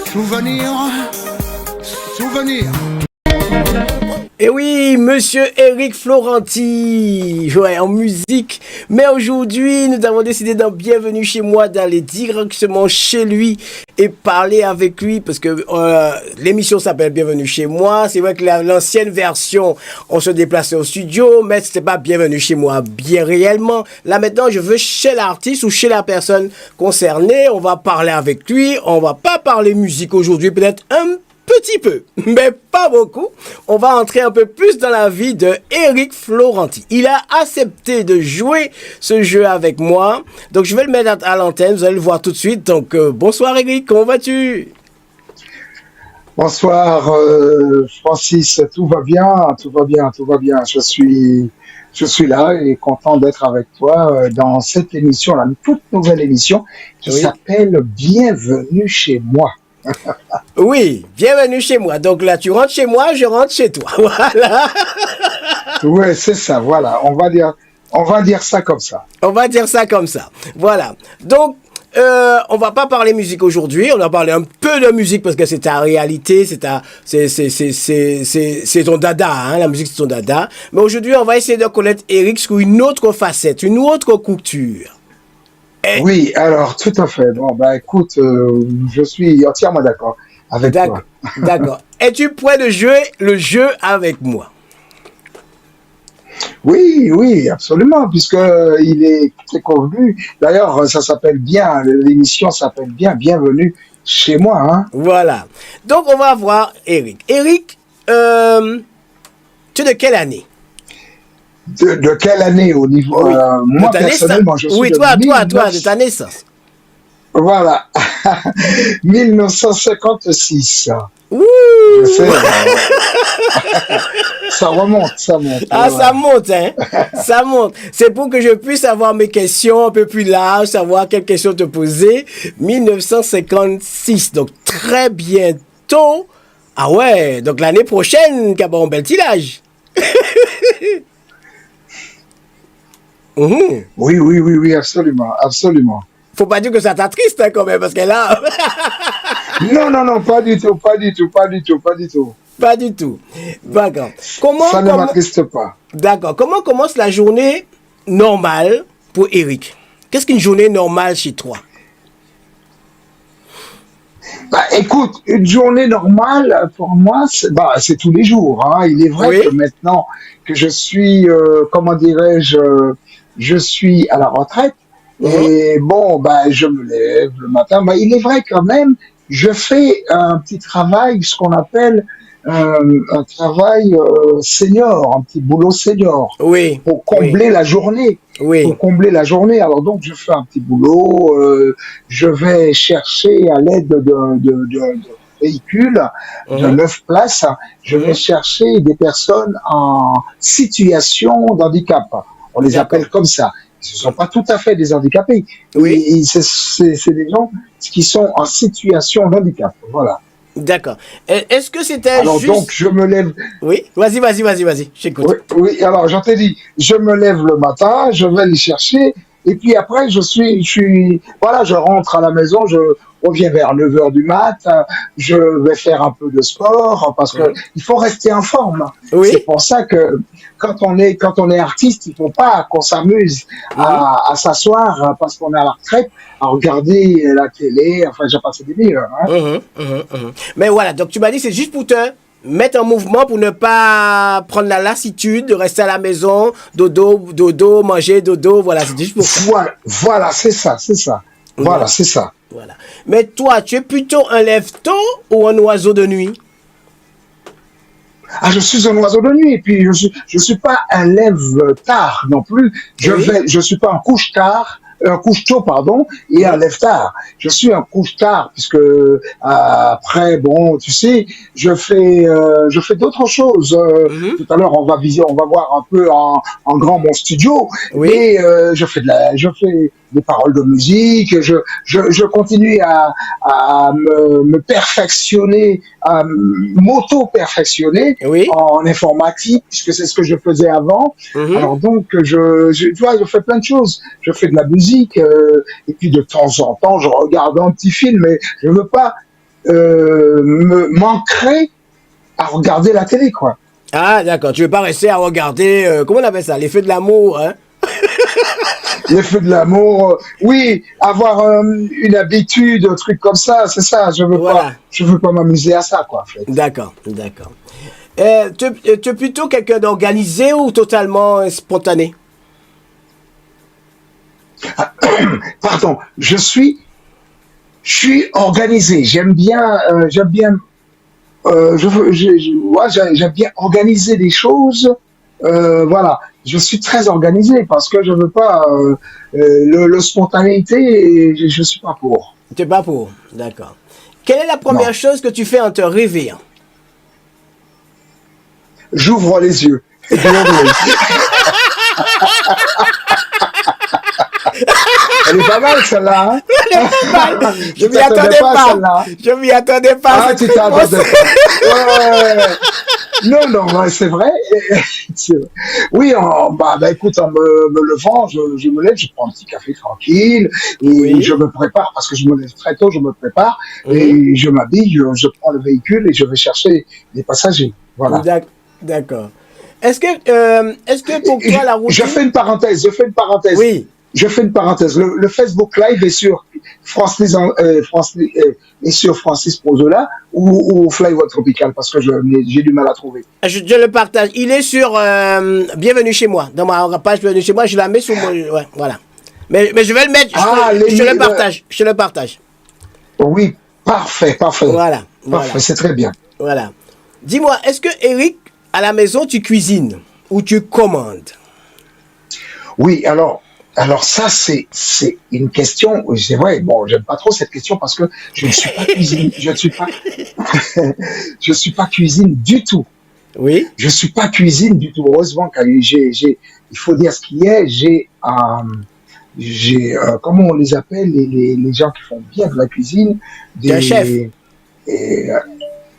Souvenir, souvenir. Et oui, monsieur Eric Florenti, ouais, en musique. Mais aujourd'hui, nous avons décidé dans Bienvenue chez moi d'aller directement chez lui et parler avec lui parce que l'émission s'appelle Bienvenue chez moi. C'est vrai que l'ancienne version, on se déplaçait au studio, mais c'était pas Bienvenue chez moi bien réellement. Là maintenant, je veux chez l'artiste ou chez la personne concernée. On va parler avec lui. On va pas parler musique aujourd'hui, peut-être un petit peu, mais pas beaucoup. On va entrer un peu plus dans la vie de Eric Florenti. Il a accepté de jouer ce jeu avec moi. Donc, je vais le mettre à l'antenne. Vous allez le voir tout de suite. Donc, bonsoir Eric, comment vas-tu? Bonsoir Francis, tout va bien, tout va bien, tout va bien. Je suis là et content d'être avec toi dans cette émission, une toute nouvelle émission qui s'appelle Bienvenue chez moi. Oui, bienvenue chez moi. Donc là, tu rentres chez moi, je rentre chez toi. Voilà. Ouais, c'est ça, voilà. On va dire ça comme ça. On va dire ça comme ça. Voilà. Donc, on va pas parler musique aujourd'hui. On va parler un peu de musique parce que c'est ta réalité, c'est ton dada, hein. La musique, c'est ton dada. Mais aujourd'hui, on va essayer de connaître Eric sous une autre facette, une autre couture. Oui, alors tout à fait. Bon, bah écoute, je suis entièrement d'accord avec toi. D'accord. Es-tu prêt de jouer le jeu avec moi? Oui, oui, absolument, puisque il est très convenu. D'ailleurs, ça s'appelle bien, l'émission s'appelle bien Bienvenue chez moi, hein. Voilà. Donc, on va voir Eric. Eric, tu es de quelle année? De quelle année au niveau moi personnellement, je suis oui, de toi, de ta naissance. Voilà, 1956. Ouh. Je sais, ça remonte. Ah, Voilà. ça monte, hein. Ça monte. C'est pour que je puisse avoir mes questions un peu plus larges, savoir quelles questions te poser. 1956, donc très bientôt. Ah ouais, donc l'année prochaine, qu'il y a un bel tirage. Oui, absolument. Faut pas dire que ça t'attriste, hein, quand même, parce que là... Non, pas du tout. Pas du tout. D'accord. Ça ne m'attriste pas. D'accord. Comment commence la journée normale pour Eric? Qu'est-ce qu'une journée normale chez toi? Bah, écoute, une journée normale, pour moi, c'est tous les jours, hein. Il est vrai que maintenant que je suis, je suis à la retraite, et bon, bah, je me lève le matin. Bah, il est vrai quand même, je fais un petit travail, ce qu'on appelle un travail senior, un petit boulot senior, pour combler la journée. Pour combler la journée. Alors donc, je fais un petit boulot, je vais chercher à l'aide de véhicules de 9 places, je vais chercher des personnes en situation d'handicap. On les appelle comme ça. Ce ne sont pas tout à fait des handicapés. C'est des gens qui sont en situation d'handicap. Voilà. D'accord. Est-ce que c'était alors juste... donc, je me lève... Oui, vas-y, j'écoute. Oui, alors, je t'ai dit, je me lève le matin, je vais les chercher, et puis après, voilà, je rentre à la maison, je reviens vers 9 heures du mat, je vais faire un peu de sport, parce que il faut rester en forme. C'est pour ça que quand on est artiste, il faut pas qu'on s'amuse à s'asseoir parce qu'on est à la retraite, à regarder la télé, enfin, j'ai passé des meilleurs. Hein. Mais voilà, donc tu m'as dit, c'est juste pour te mettre en mouvement, pour ne pas prendre la lassitude de rester à la maison, dodo, manger, dodo, voilà, c'est juste pour ça. Voilà, c'est ça. Voilà, c'est ça. Voilà. Mais toi, tu es plutôt un lève-tôt ou un oiseau de nuit? Ah, je suis un oiseau de nuit, et puis je suis pas un lève-tard non plus. Je suis pas un couche-tôt, pardon, et un lève-tard. Je suis un couche-tard, puisque après, bon, tu sais, je fais d'autres choses. Tout à l'heure, on va voir un peu en grand mon studio, et je fais des paroles de musique, je continue à me perfectionner, à m'auto-perfectionner en informatique, puisque c'est ce que je faisais avant. Alors donc, tu vois, je fais plein de choses. Je fais de la musique, musique, et puis de temps en temps, je regarde un petit film, mais je veux pas m'ancrer à regarder la télé, quoi. Ah, d'accord. Tu veux pas rester à regarder, comment on appelle ça, l'effet de l'amour, hein? Les feux de l'amour, oui, avoir une habitude, un truc comme ça, c'est ça. Voilà. Je veux pas m'amuser à ça, quoi, en fait. D'accord, d'accord. Tu es plutôt quelqu'un d'organisé ou totalement spontané? Pardon, je suis organisé. J'aime bien, ouais, j'aime bien organiser les choses. Voilà, je suis très organisé parce que je veux pas le spontanéité. Je suis pas pour. Tu n'es pas pour, d'accord. Quelle est la Non, première chose que tu fais en te réveillant? j'ouvre les yeux. Et puis, on ouvre. Elle est pas mal celle-là, hein? Je Tu m'y t'attendais attendais pas à pas. celle-là. Je m'y attendais pas à Ah, cette tu réponse. t'attendais pas. Ouais. Non, non, ouais, c'est vrai. C'est vrai. Oui, bah, écoute, en me levant, je me lève, je prends un petit café tranquille et je Oui. me prépare parce que je me lève très tôt, je me prépare Mhm. et je m'habille, je prends le véhicule et je vais chercher les passagers. Voilà. D'accord. Est-ce que pour Et toi la je fais routine? une parenthèse, je fais une parenthèse. Oui. Je fais une parenthèse. Le Facebook Live est sur est sur Francis Pozola ou Flyboy Tropical parce que j'ai du mal à trouver. Je le partage. Il est sur Bienvenue chez moi. Dans ma page Bienvenue chez moi, je la mets sur mon. Ouais, voilà. Mais je vais le mettre. Ah, Je le partage. Je le partage. oui, parfait, parfait. Voilà. Voilà. Parfait, c'est très bien. Voilà. Dis-moi, est-ce que Eric, à la maison, tu cuisines ou tu commandes? Oui, alors ça, c'est une question, oui, c'est vrai, bon, j'aime pas trop cette question parce que je ne suis pas cuisine, je ne suis pas, je suis pas cuisine du tout. Oui. Je suis pas cuisine du tout. Heureusement, car il faut dire ce qui est, comment on les appelle, les gens qui font bien de la cuisine, Tu es un chef. et,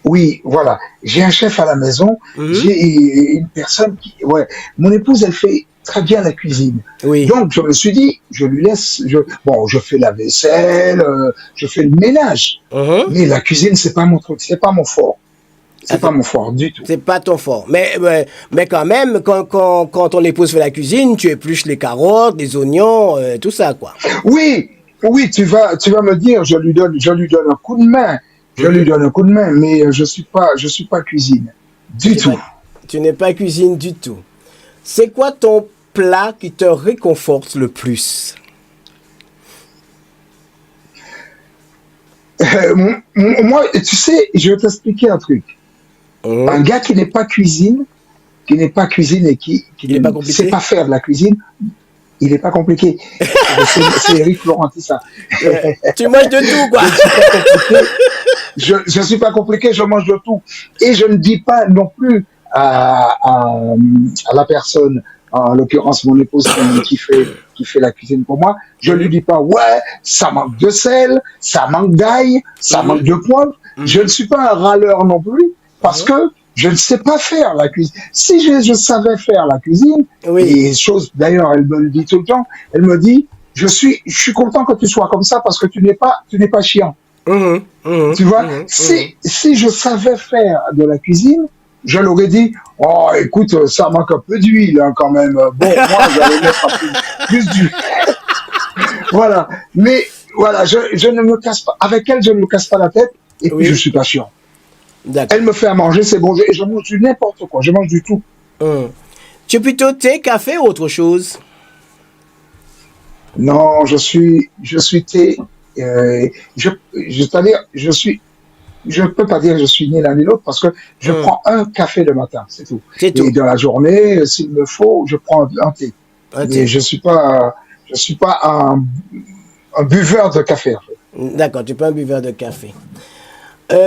oui, voilà. J'ai un chef à la maison. Mhm. J'ai une personne qui, ouais, mon épouse, elle fait très bien la cuisine. Oui. Donc, je me suis dit, je lui laisse, bon, je fais la vaisselle, je fais le ménage. Mhm. Mais la cuisine, c'est pas mon truc, c'est pas mon fort. Ah, C'est pas mon fort du tout. c'est pas ton fort. Mais quand même, quand ton épouse fait la cuisine, tu épluches les carottes, les oignons, tout ça, quoi. Oui, oui, tu vas me dire, je lui donne un coup de main. Je lui Mhm. donne un coup de main, mais je suis pas cuisine. Tu Du n'es pas, tout. tu n'es pas cuisine du tout. C'est quoi ton plat qui te réconforte le plus? Moi, tu sais, je vais t'expliquer un truc. Un Mhm. gars qui n'est pas cuisine et qui Il n'est ne pas sait compliqué? pas faire de la cuisine, il n'est pas compliqué. C'est Eric Florenti, ça. Tu manges de tout, quoi. Je ne suis pas compliqué. Je suis pas compliqué, je mange de tout. Et je ne dis pas non plus à la personne, en l'occurrence mon épouse qui fait la cuisine pour moi, je lui Mhm. dis pas, ouais, ça manque de sel, ça manque d'ail, ça manque Mhm. de poivre. Je ne Mhm. suis pas un râleur non plus, parce Mhm. que je ne sais pas faire la cuisine. Si je savais faire la cuisine, Oui. et chose, d'ailleurs, elle me le dit tout le temps, elle me dit, je suis content que tu sois comme ça parce que tu n'es pas chiant. Mhm. Mhm. Tu vois, Mhm. Mhm. si je savais faire de la cuisine, je l'aurais dit, oh, écoute, ça manque un peu d'huile hein, quand même. Bon, moi, j'allais mettre un peu plus d'huile. Voilà. Mais voilà, je ne me casse pas. Avec elle, je ne me casse pas la tête. Et puis, je Oui. suis pas chiant. D'accord. Elle me fait à manger, c'est bon. Je mange du n'importe quoi. Je mange du tout. Mhm. Tu es plutôt thé, café ou autre chose? Non, je suis thé. C'est-à-dire, je peux pas dire que je suis ni l'un ni l'autre parce que je Mhm. prends un café le matin, c'est tout. C'est Et tout. dans la journée, s'il me faut, je prends un thé. Un Mais thé. je suis pas un buveur de café, en fait. D'accord, tu prends un buveur de café.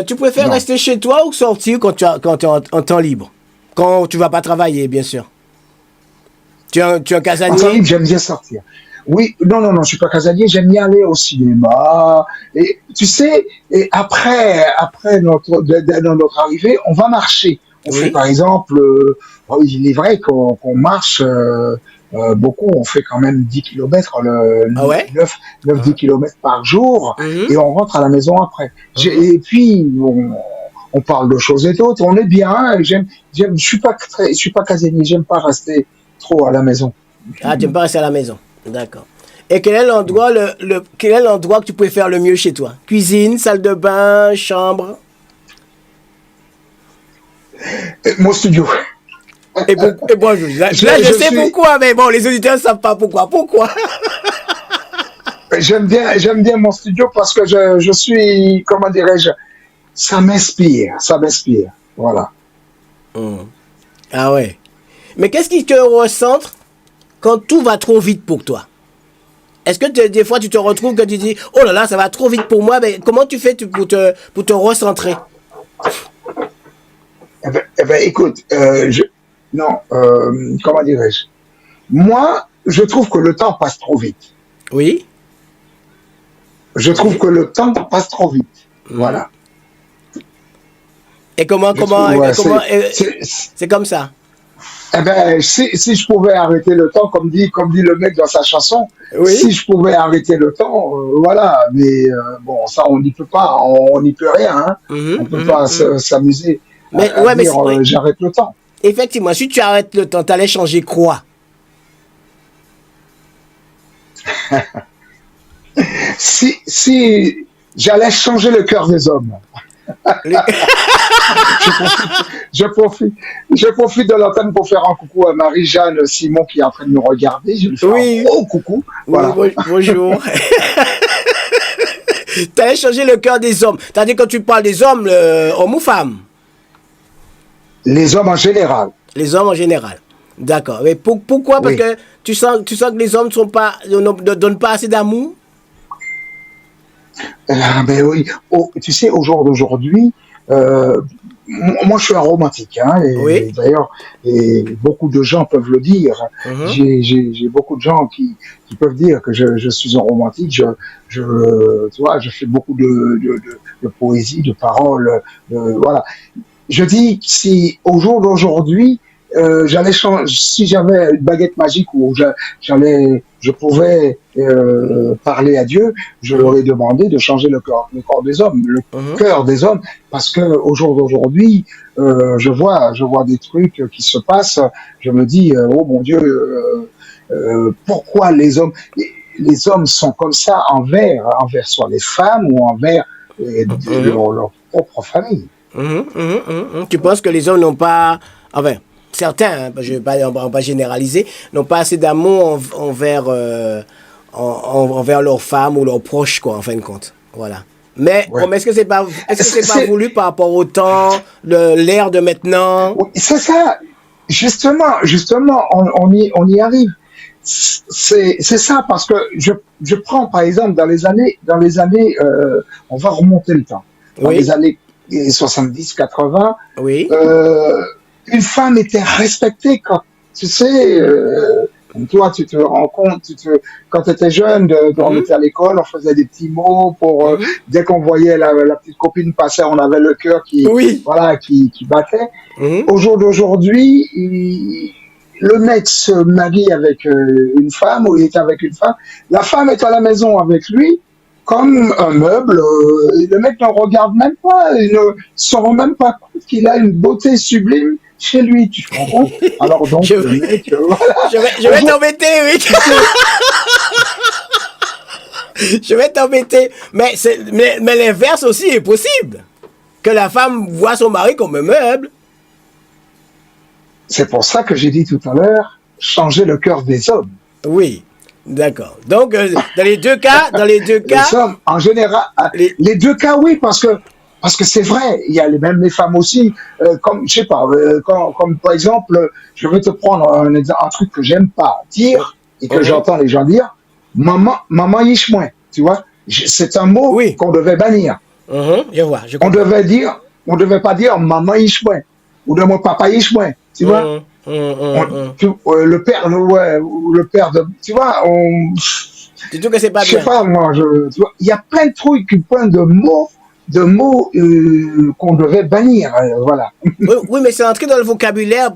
Tu préfères Non. rester chez toi ou sortir quand tu es en temps libre? Quand tu vas pas travailler, bien sûr. Tu es un En temps libre, casanier? j'aime bien sortir. Oui, non, non, non, je suis pas casanier, j'aime bien aller au cinéma. Et tu sais, et après notre arrivée, on va marcher. On fait Oui. par exemple, il est vrai qu'on marche beaucoup, on fait quand même 10 kilomètres, Ah ouais? 9-10 Mhm. kilomètres par jour, Mhm. et on rentre à la maison après. Mhm. Et puis, on parle de choses et d'autres, on est bien, hein, je suis pas casanier, j'aime pas rester trop à la maison. Ah, tu n'aimes pas rester à la maison. D'accord. Et quel est l'endroit quel est l'endroit que tu préfères le mieux chez toi? Cuisine, salle de bain, chambre? Mon studio. Et bon, là, je Je sais suis, pourquoi, mais bon, les auditeurs ne savent pas pourquoi. Pourquoi? j'aime bien mon studio parce que je suis, comment dirais-je, ça m'inspire. Voilà. Hmm. Ah ouais. Mais qu'est-ce qui te recentre quand tout va trop vite pour toi? Est-ce que des fois tu te retrouves que tu dis oh là là ça va trop vite pour moi, mais comment tu fais pour te recentrer? Écoute, non, comment dirais-je? Moi, je trouve que le temps passe trop vite. Oui. Je trouve Oui. que le temps passe trop vite. Mhm. Voilà. Et Je trouve, ouais, c'est comme ça. si je pouvais arrêter le temps, comme dit le mec dans sa chanson, si Oui. je pouvais arrêter le temps, voilà. Mais bon, ça, on n'y peut pas, on n'y peut rien, hein. On Mhm, peut mhm, pas mhm. s'amuser Mais à ouais, dire oui, j'arrête le temps. effectivement, si tu arrêtes le temps, t'allais changer quoi? Si j'allais changer le cœur des hommes, Les- je profite, je profite, je profite de l'antenne pour faire un coucou à Marie-Jeanne Simon qui est en train de nous regarder. Je lui fais un Oui, gros coucou. oui, Voilà. bonjour. T'allais changer le cœur des hommes. C'est-à-dire quand tu parles des hommes, hommes ou femmes? Les hommes en général. Les hommes en général. D'accord. Mais pourquoi? Parce Oui. que tu sens que les hommes ne donnent pas assez d'amour? Ben oui. Tu sais, au jour d'aujourd'hui, moi je suis un romantique, hein, et Oui. d'ailleurs, et beaucoup de gens peuvent le dire. Mhm. J'ai beaucoup de gens qui peuvent dire que je suis un romantique. Tu vois, je fais beaucoup de poésie, de paroles, voilà. Je dis, si au jour d'aujourd'hui, j'allais changer, si j'avais une baguette magique où je pouvais parler à Dieu, je leur ai Mhm. demandé de changer le corps des hommes, le Mhm. cœur des hommes, parce que au jour d'aujourd'hui, je vois des trucs qui se passent. Je me dis, oh mon Dieu, pourquoi les hommes sont comme ça envers soit les femmes ou envers Mhm. leur propre famille. Mhm. Mhm. Mhm. Tu penses que les hommes n'ont pas, enfin, certains, hein, je ne vais pas, on va pas généraliser, n'ont pas assez d'amour envers, envers leurs femmes ou leurs proches, quoi, en fin de compte. Voilà. Mais, bon, Ouais. mais est-ce que c'est pas C'est, voulu par rapport au temps, l'ère de maintenant? oui, c'est ça. Justement, on y arrive. C'est ça parce que je prends par exemple dans les années, on va remonter le temps. Dans les Oui, années 70-80, oui. euh, une femme était respectée quand, tu sais, toi, tu te rends compte, quand tu étais jeune, on Mhm. était à l'école, on faisait des petits mots pour, Mhm. dès qu'on voyait la petite copine passer, on avait le cœur Oui. voilà, qui battait. Mhm. Au jour d'aujourd'hui, le mec se marie avec une femme ou il est avec une femme. La femme est à la maison avec lui comme un meuble. Le mec ne regarde même pas, il ne se rend même pas compte qu'il a une beauté sublime chez lui. Tu te rends compte? Alors donc Je le vais, mec, voilà. je vais Aujourd'hui, t'embêter, oui. tu sais, Je vais t'embêter. Mais l'inverse aussi est possible. Que la femme voit son mari comme un meuble. c'est pour ça que j'ai dit tout à l'heure, changer le cœur des hommes. Oui, d'accord. Donc, dans les deux Les cas, hommes, en général, les... les deux cas, oui, parce que c'est vrai, il y a même les femmes aussi, comme, je sais pas, comme par exemple, je vais te prendre un truc que j'aime pas dire et que Mhm. j'entends les gens dire, maman yish moins, tu vois, c'est un mot Oui, qu'on devait bannir. mhm, je vois, je On comprends. devait dire, on devait pas dire maman yish moins ou de mon papa yish moins, tu vois. Mhm, mhm, mhm, mhm. Le père, ouais, ou le père de, tu vois, Tu trouves que c'est pas je sais bien. pas, moi, tu vois, il y a plein de trucs, plein de mots mots qu'on devait bannir. Voilà. Oui, oui, mais c'est entré dans le vocabulaire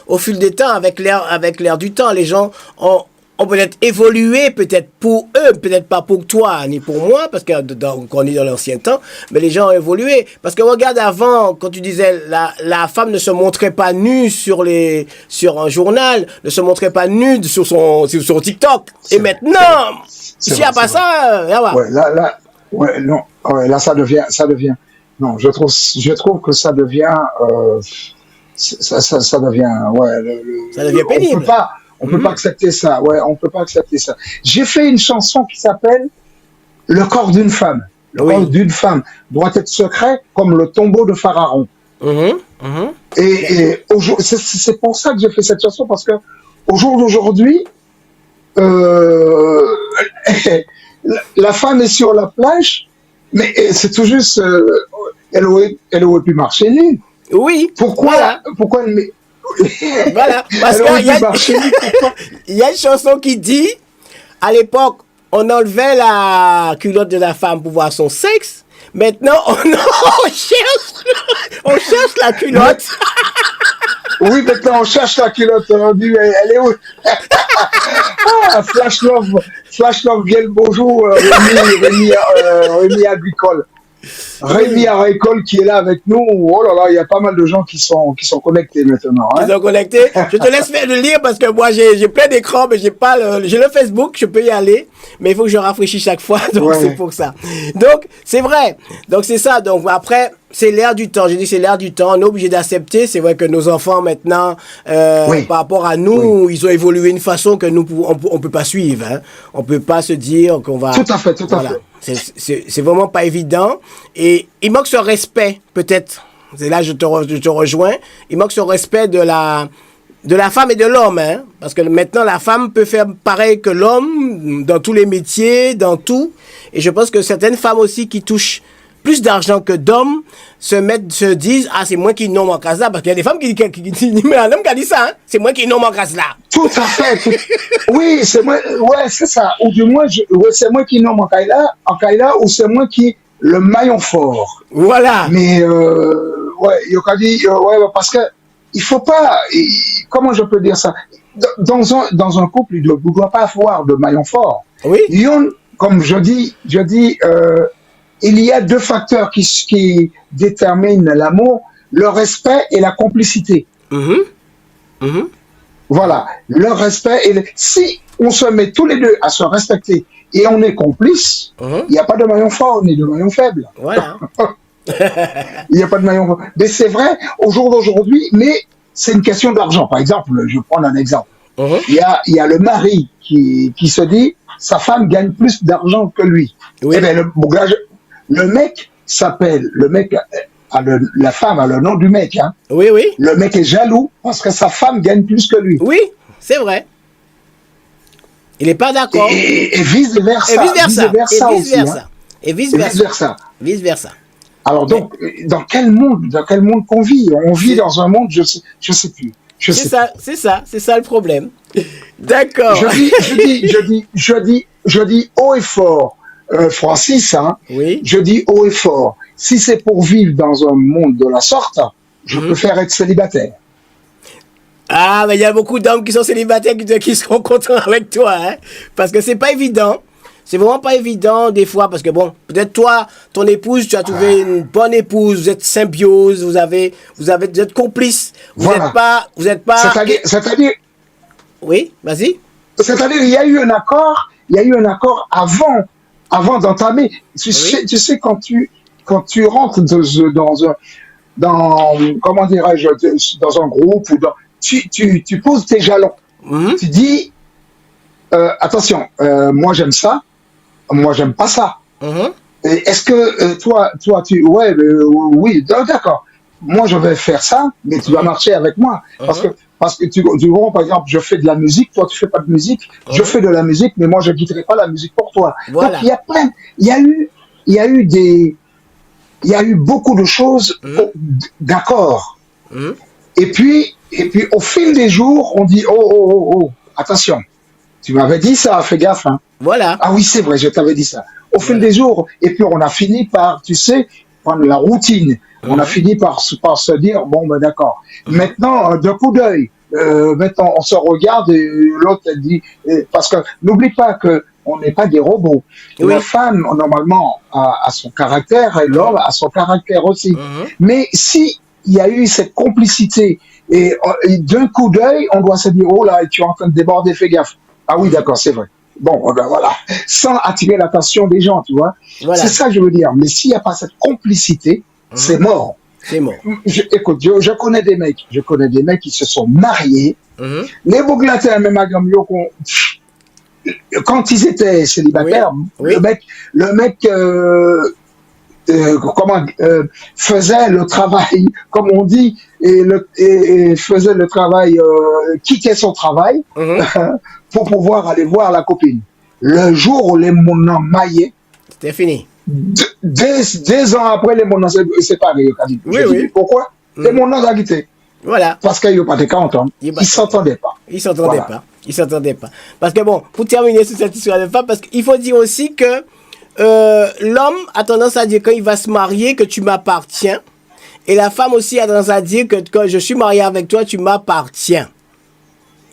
au fil du temps, avec l'air du temps. Les gens ont peut-être évolué, peut-être pour eux, peut-être pas pour toi ni pour moi, parce qu'on est dans l'ancien temps, mais les gens ont évolué. Parce que regarde avant, quand tu disais la femme ne se montrait pas nue sur un journal, ne se montrait pas nue sur son TikTok. Et maintenant, s'il n'y a pas ça, là, va. Ouais, ouais, non, ouais, là ça devient. Non, je trouve que ça devient, ça devient, ouais, ça devient pénible. On peut pas accepter ça. Ouais, on peut pas accepter ça. J'ai fait une chanson qui s'appelle Le corps d'une femme. Le corps d'une femme doit être secret comme le tombeau de Pharaon. Et c'est pour ça que j'ai fait cette chanson, parce que au jour d'aujourd'hui, la femme est sur la plage, mais c'est tout juste, elle aurait pu marcher nue. Oui. Pourquoi elle met... Voilà, parce qu'il y a une chanson qui dit, à l'époque, on enlevait la culotte de la femme pour voir son sexe. Maintenant, on cherche la culotte. Oui, maintenant on cherche la culotte. On dit, elle est où? Flash Love, bien le bonjour, Rémi Agricole. Rémi Agricole qui est là avec nous. Oh là là, il y a pas mal de gens qui sont connectés maintenant. Hein? Ils sont connectés. Je te laisse faire le lire parce que moi j'ai plein d'écrans, mais j'ai le Facebook, je peux y aller, mais il faut que je rafraîchisse chaque fois, donc c'est pour ça. Donc c'est vrai. Donc c'est ça. Donc après, c'est l'air du temps. J'ai dit c'est l'air du temps. On est obligé d'accepter. C'est vrai que nos enfants maintenant, par rapport à nous, ils ont évolué d'une façon que nous on peut pas suivre. Hein. On peut pas se dire qu'on va. Tout à fait. C'est vraiment pas évident. Et il manque ce respect, peut-être. C'est là je te rejoins. Il manque ce respect de la femme et de l'homme, hein. Parce que maintenant, la femme peut faire pareil que l'homme dans tous les métiers, dans tout. Et je pense que certaines femmes aussi qui touchent plus d'argent que d'hommes se disent, c'est moi qui nomme en case là, parce qu'il y a des femmes qui disent, mais un homme qui a dit ça, hein, c'est moi qui nomme en case là. Tout à fait. Oui, c'est moi, ouais, c'est ça. Ou du moins, c'est moi qui nomme en Kaila, ou c'est moi qui le maillon fort. Voilà. Mais, parce que, il faut pas, comment je peux dire ça? Dans un couple, il ne doit pas avoir de maillon fort. Oui. Comme je dis, il y a deux facteurs qui déterminent l'amour, le respect et la complicité. Voilà, le respect si on se met tous les deux à se respecter et on est complice, il n'y a pas de maillon fort ni de maillon faible. Voilà. Il n'y a pas de maillon fort. Mais c'est vrai, au jour d'aujourd'hui, mais c'est une question d'argent. Par exemple, je vais prendre un exemple. Il y a le mari qui se dit, sa femme gagne plus d'argent que lui. Oui. Eh bien, le mec la femme a le nom du mec, hein. Oui. Le mec est jaloux parce que sa femme gagne plus que lui. Oui, c'est vrai. Il n'est pas d'accord. Et vice versa. Et vice versa. Alors donc, dans quel monde qu'on vit? On vit dans un monde, je sais plus. C'est ça le problème. D'accord. Je dis haut et fort. Francis, hein, oui. Je dis haut et fort, si c'est pour vivre dans un monde de la sorte, je préfère être célibataire. Ah, mais il y a beaucoup d'hommes qui sont célibataires qui seront contents avec toi, hein, parce que c'est pas évident. C'est vraiment pas évident des fois, parce que bon, peut-être toi, ton épouse, tu as trouvé une bonne épouse, vous êtes symbiose, vous êtes complices. Vous êtes pas. C'est-à-dire. Oui, vas-y. C'est-à-dire, il y a eu un accord avant d'entamer. Tu sais, quand tu rentres comment dirais-je, dans un groupe, ou tu poses tes jalons. Tu dis, attention, moi j'aime ça, moi j'aime pas ça. Est-ce que toi, oui, d'accord. Moi je vais faire ça, mais tu vas marcher avec moi. Parce que tu vois, par exemple, je fais de la musique, toi tu fais pas de musique, je fais de la musique, mais moi je quitterai pas la musique pour toi. Voilà. Donc il y a eu beaucoup de choses d'accord. Et puis au fil des jours, on dit oh, attention, tu m'avais dit ça, fais gaffe, hein. Voilà. Ah oui, c'est vrai, je t'avais dit ça. Au fil des jours, et puis on a fini par, tu sais, prendre la routine. On a fini par se dire, bon, ben d'accord. Maintenant, d'un coup d'œil, maintenant, on se regarde et l'autre, elle dit, parce que n'oublie pas que on n'est pas des robots. Oui. La femme, normalement, a son caractère et l'homme a son caractère aussi. Mais si il y a eu cette complicité et d'un coup d'œil, on doit se dire, oh là, tu es en train de déborder, fais gaffe. Ah oui, d'accord, c'est vrai. Bon, ben voilà, sans attirer l'attention des gens, tu vois. Voilà. C'est ça que je veux dire. Mais s'il n'y a pas cette complicité, c'est mort. C'est mort. Écoute, je connais des mecs, qui se sont mariés. Les Bouglatins, même à Gambio, quand ils étaient célibataires, Oui. le mec faisait le travail, comme on dit, et faisait le travail, quittait son travail pour pouvoir aller voir la copine. Le jour où les monants maillaient, C'était fini. 2 ans après, les monants séparés. Oui. Pourquoi? Les monants ont quitté. Voilà. Parce qu'ils n'ont pas de 40 ans. Ils ne s'entendaient pas. Ils s'entendaient Voilà. pas. Ils s'entendaient pas. Parce que bon, pour terminer sur cette histoire de femme, parce qu'il faut dire aussi que l'homme a tendance à dire quand il va se marier que tu m'appartiens. Et la femme aussi a tendance à dire que quand je suis marié avec toi, tu m'appartiens.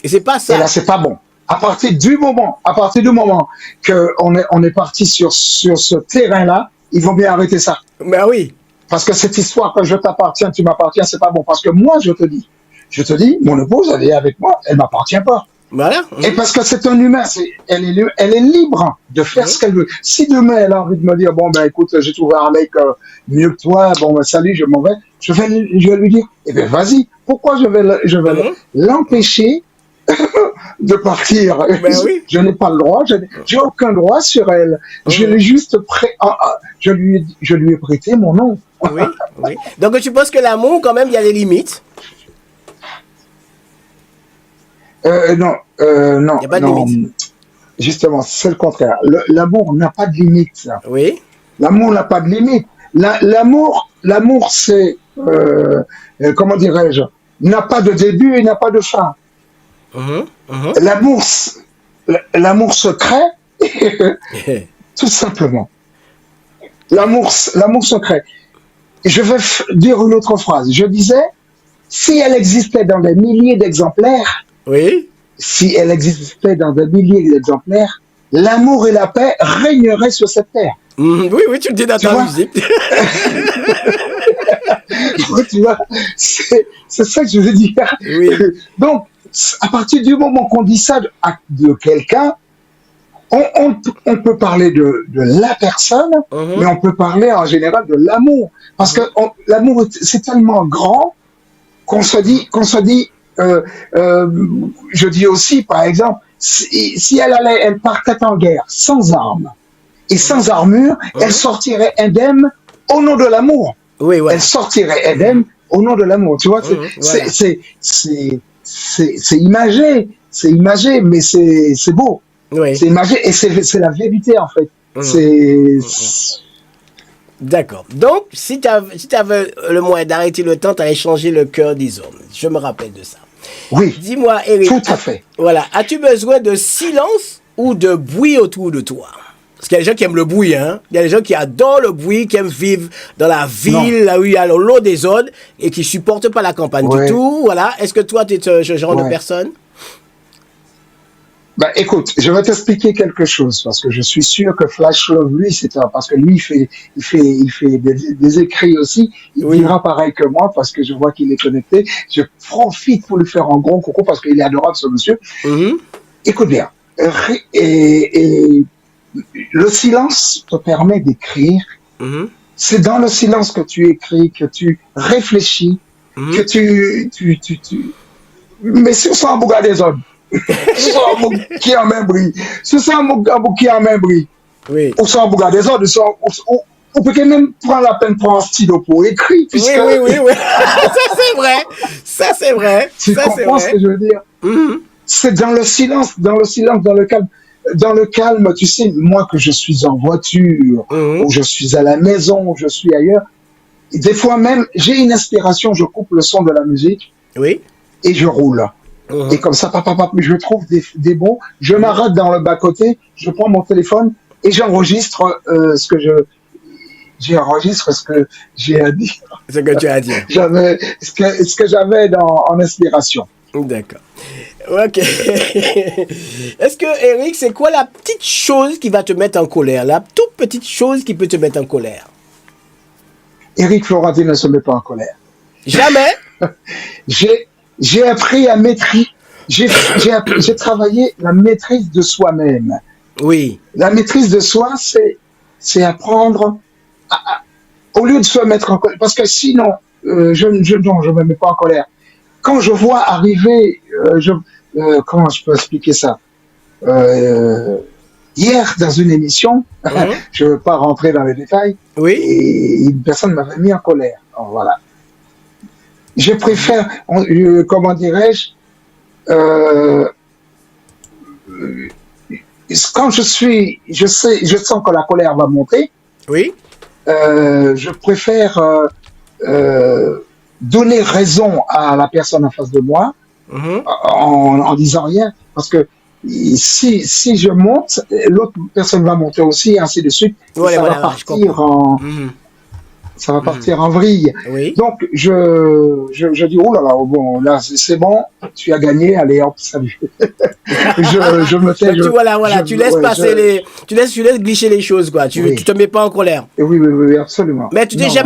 Et c'est pas ça. Et là, c'est pas bon. À partir du moment qu'on est parti sur ce terrain-là, ils vont bien arrêter ça. Mais oui. Parce que cette histoire que je t'appartiens, tu m'appartiens, c'est pas bon. Parce que moi, je te dis, mon épouse, elle est avec moi, elle m'appartient pas. Voilà. Et parce que c'est un humain, elle est libre de faire ce qu'elle veut. Si demain elle a envie de me dire, bon ben écoute, j'ai trouvé un mec mieux que toi, bon ben salut, je m'en vais, je vais lui dire, eh ben vas-y, pourquoi je vais l'empêcher de partir? Ben oui. Je n'ai pas le droit, j'ai aucun droit sur elle. Je l'ai juste je lui ai prêté mon nom. Oui. Donc tu penses que l'amour, quand même, il y a des limites? Non. Il n'y a pas de limite. Justement, c'est le contraire. L'amour n'a pas de limite. Oui. L'amour n'a pas de limite. L'amour, c'est, comment dirais-je, n'a pas de début et n'a pas de fin. L'amour se crée, tout simplement. L'amour se crée. Je vais dire une autre phrase. Je disais, si elle existait dans des milliers d'exemplaires, oui. Si elle existait dans des milliers d'exemplaires, l'amour et la paix régneraient sur cette terre. Oui, tu le dis dans ta musique. Tu vois, c'est ça que je veux dire. Oui. Donc, à partir du moment qu'on dit ça de quelqu'un, on peut parler de la personne, mais on peut parler en général de l'amour. Parce que l'amour, c'est tellement grand qu'on se dit, je dis aussi, par exemple, si elle partait en guerre sans armes et sans armure, elle sortirait indemne au nom de l'amour. Oui, voilà. Elle sortirait indemne au nom de l'amour. Tu vois, c'est imagé, mais c'est beau. Oui. C'est imagé et c'est la vérité en fait. D'accord. Donc, si tu avais le moyen d'arrêter le temps, tu allais changer le cœur des hommes. Je me rappelle de ça. Oui. Dis-moi, Eric. Tout à fait. Voilà. As-tu besoin de silence ou de bruit autour de toi? Parce qu'il y a des gens qui aiment le bruit, hein. Il y a des gens qui adorent le bruit, qui aiment vivre dans la ville, là où il y a l'eau des zones, et qui supportent pas la campagne du tout. Voilà. Est-ce que toi, tu es ce genre de personne? Bah, écoute, je vais t'expliquer quelque chose, parce que je suis sûr que Flash Love, lui, parce que lui, il fait des écrits aussi. Il dira pareil que moi, parce que je vois qu'il est connecté. Je profite pour lui faire un gros coucou, parce qu'il est adorable, ce monsieur. Écoute bien. Et le silence te permet d'écrire. C'est dans le silence que tu écris, que tu réfléchis, que tu... Mais sur ça, on regarde des hommes. C'est un qui a même bris. C'est ça qui a même bris. Oui. Ou ça regarde des autres. On peut même prendre la peine pour un stylo pour écrire. Oui. Ça, c'est vrai. Tu comprends ce que je veux dire? C'est dans le silence, dans le calme, tu sais, moi que je suis en voiture, ou je suis à la maison, ou je suis ailleurs, des fois même, j'ai une inspiration, je coupe le son de la musique, et je roule. Et comme ça, je trouve des bons, je m'arrête dans le bas-côté, je prends mon téléphone et j'enregistre ce que j'enregistre ce que j'ai à dire. Ce que tu as dit. J'avais ce que j'avais en inspiration. D'accord. Ok. Est-ce que, Eric, c'est quoi la petite chose qui va te mettre en colère? La toute petite chose qui peut te mettre en colère? Éric Florenti ne se met pas en colère. Jamais? J'ai appris à maîtriser. J'ai travaillé la maîtrise de soi-même. Oui. La maîtrise de soi, c'est apprendre au lieu de se mettre en colère. Parce que sinon, non, je me mets pas en colère. Quand je vois arriver, comment je peux expliquer ça? Hier, dans une émission, je ne veux pas rentrer dans les détails, Oui. et une personne m'avait mis en colère. Alors, voilà. Je préfère, comment dirais-je, quand je sens que la colère va monter, Oui. je préfère donner raison à la personne en face de moi en disant rien, parce que si je monte, l'autre personne va monter aussi, et ainsi de suite. Voilà, ça voilà, va partir en ça va partir en vrille. Oui. Donc je dis oh là là, bon là c'est bon, tu as gagné, allez hop, salut. je me tais. Tu laisses passer tu laisses glisser les choses, quoi. Tu te mets pas en colère. Oui, absolument. Mais tu t'es tu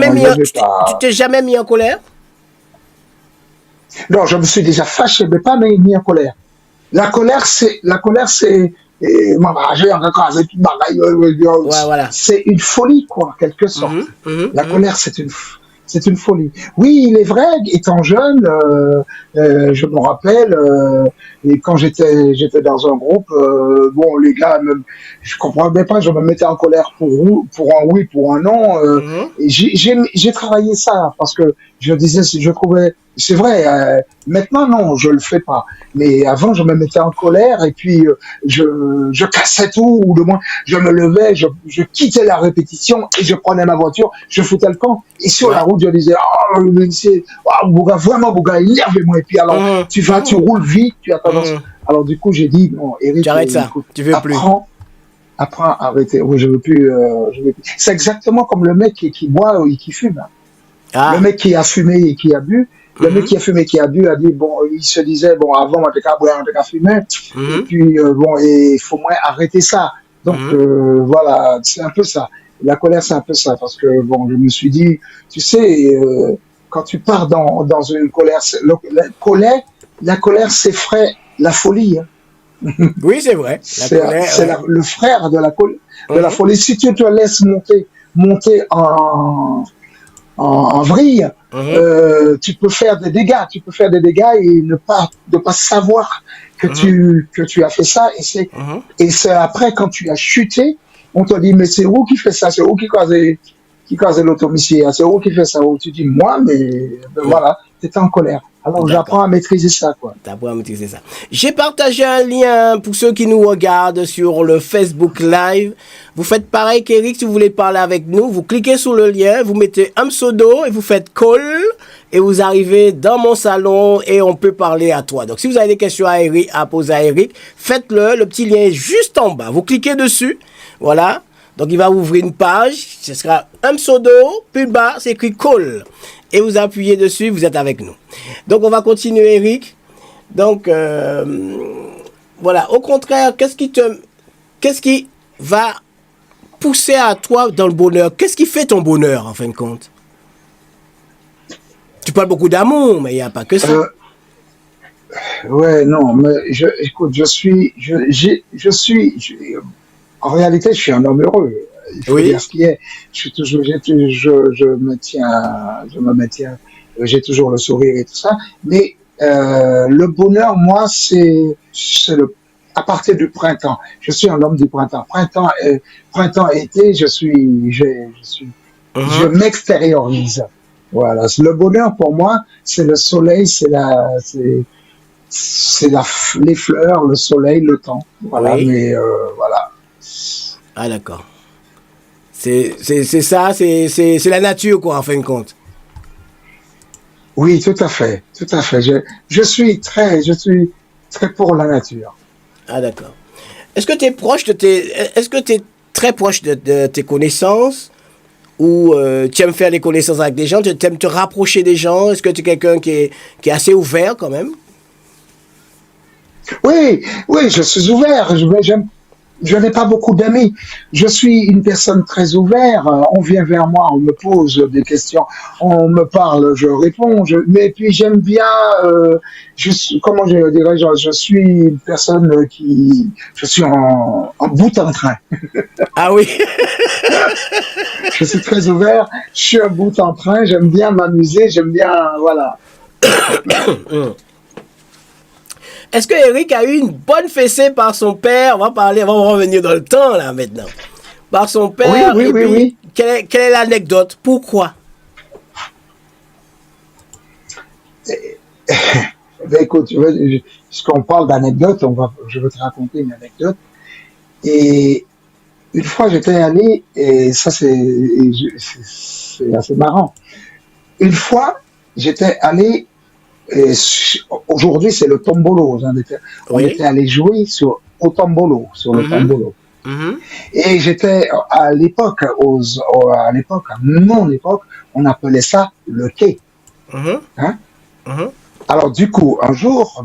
t'es jamais mis en colère? Non, je me suis déjà fâché, mais pas mis en colère. La colère, c'est c'est une folie, quoi, en quelque sorte. La colère, c'est une folie. Oui, il est vrai, étant jeune, je me rappelle, et quand j'étais dans un groupe, bon, les gars, je comprenais pas, je me mettais en colère pour un oui, pour un non. Et j'ai travaillé ça parce que je disais, je trouvais, c'est vrai, maintenant non, je le fais pas. Mais avant, je me mettais en colère et puis je cassais tout, ou du moins je me levais, je quittais la répétition et je prenais ma voiture, je foutais le camp. Et sur la route, je disais, Bouga, vraiment Bouga, énervez-moi. Et puis alors, tu roules vite, tu as tendance. Alors du coup, j'ai dit, non, Eric, j'arrête ça, tu veux plus. Apprends à arrêter. Oui, je veux plus. C'est exactement comme le mec qui boit et qui fume. Le mec qui a fumé et qui a bu. Le mec qui a fumé, qui a bu, a dit, bon, il se disait, bon, avant, on était qu'à boire, on était qu'à fumer. Et puis, bon, il faut moins arrêter ça. Donc, voilà, c'est un peu ça. La colère, c'est un peu ça. Parce que, bon, je me suis dit, tu sais, quand tu pars dans une colère, la colère, c'est frais, la folie. Hein. Oui, c'est vrai. C'est le frère de la folie. Si tu te laisses monter en vrille, tu peux faire des dégâts. Tu peux faire des dégâts et ne pas savoir que tu as fait ça. Et c'est après, quand tu as chuté, on te dit, mais c'est où qui fait ça? C'est où qui cause l'automicide? C'est où qui fait ça? Où tu dis, moi, mais voilà, tu es en colère. Alors, j'apprends à maîtriser ça, quoi. T'apprends à maîtriser ça. J'ai partagé un lien pour ceux qui nous regardent sur le Facebook Live. Vous faites pareil qu'Eric, si vous voulez parler avec nous, vous cliquez sur le lien, vous mettez un pseudo et vous faites call et vous arrivez dans mon salon et on peut parler à toi. Donc, si vous avez des questions à poser à Eric, faites-le. Le petit lien est juste en bas. Vous cliquez dessus. Voilà. Donc, il va ouvrir une page. Ce sera un pseudo. Plus bas, c'est écrit call. Et vous appuyez dessus, vous êtes avec nous. Donc, on va continuer, Eric. Donc, voilà. Au contraire, qu'est-ce qui va pousser à toi dans le bonheur? Qu'est-ce qui fait ton bonheur, en fin de compte? Tu parles beaucoup d'amour, mais il n'y a pas que ça. Ouais, non, mais écoute, en réalité, je suis un homme heureux. Il faut dire ce qui est. Je me maintiens, j'ai toujours le sourire et tout ça. Mais le bonheur, moi, c'est à partir du printemps. Je suis un homme du printemps. Printemps, été, je m'extériorise. Voilà. Le bonheur pour moi, c'est le soleil, les fleurs, le soleil, le temps. Voilà. Oui. Mais voilà. Ah, d'accord. C'est ça, c'est la nature, quoi, en fin de compte. Oui, tout à fait, tout à fait. Je suis très pour la nature. Ah, d'accord. Est-ce que tu es très proche de tes connaissances ou tu aimes faire des connaissances avec des gens, tu aimes te rapprocher des gens? Est-ce que tu es quelqu'un qui est assez ouvert quand même? Oui, oui, je suis ouvert. Je n'ai pas beaucoup d'amis. Je suis une personne très ouverte. On vient vers moi, on me pose des questions, on me parle, je réponds. Mais puis j'aime bien. Comment je dirais, je suis une personne je suis en bout en train. Ah oui. Je suis très ouvert. Je suis en bout en train. J'aime bien m'amuser. J'aime bien, voilà. Est-ce que Eric a eu une bonne fessée par son père? On va revenir dans le temps là maintenant. Par son père. Oui, oui, et oui, puis, oui. Quelle est l'anecdote? Pourquoi? Ben, écoute, puisqu'on parle d'anecdotes, je vais te raconter une anecdote. Et une fois, j'étais allé, et ça, c'est assez marrant. Une fois, j'étais allé, aujourd'hui, c'est le tombolo. On Oui. était allé jouer au tombolo, sur le tombolo. Mhm. Et j'étais, à l'époque, à mon époque, on appelait ça le quai. Mhm. Hein? Mhm. Alors, du coup, un jour,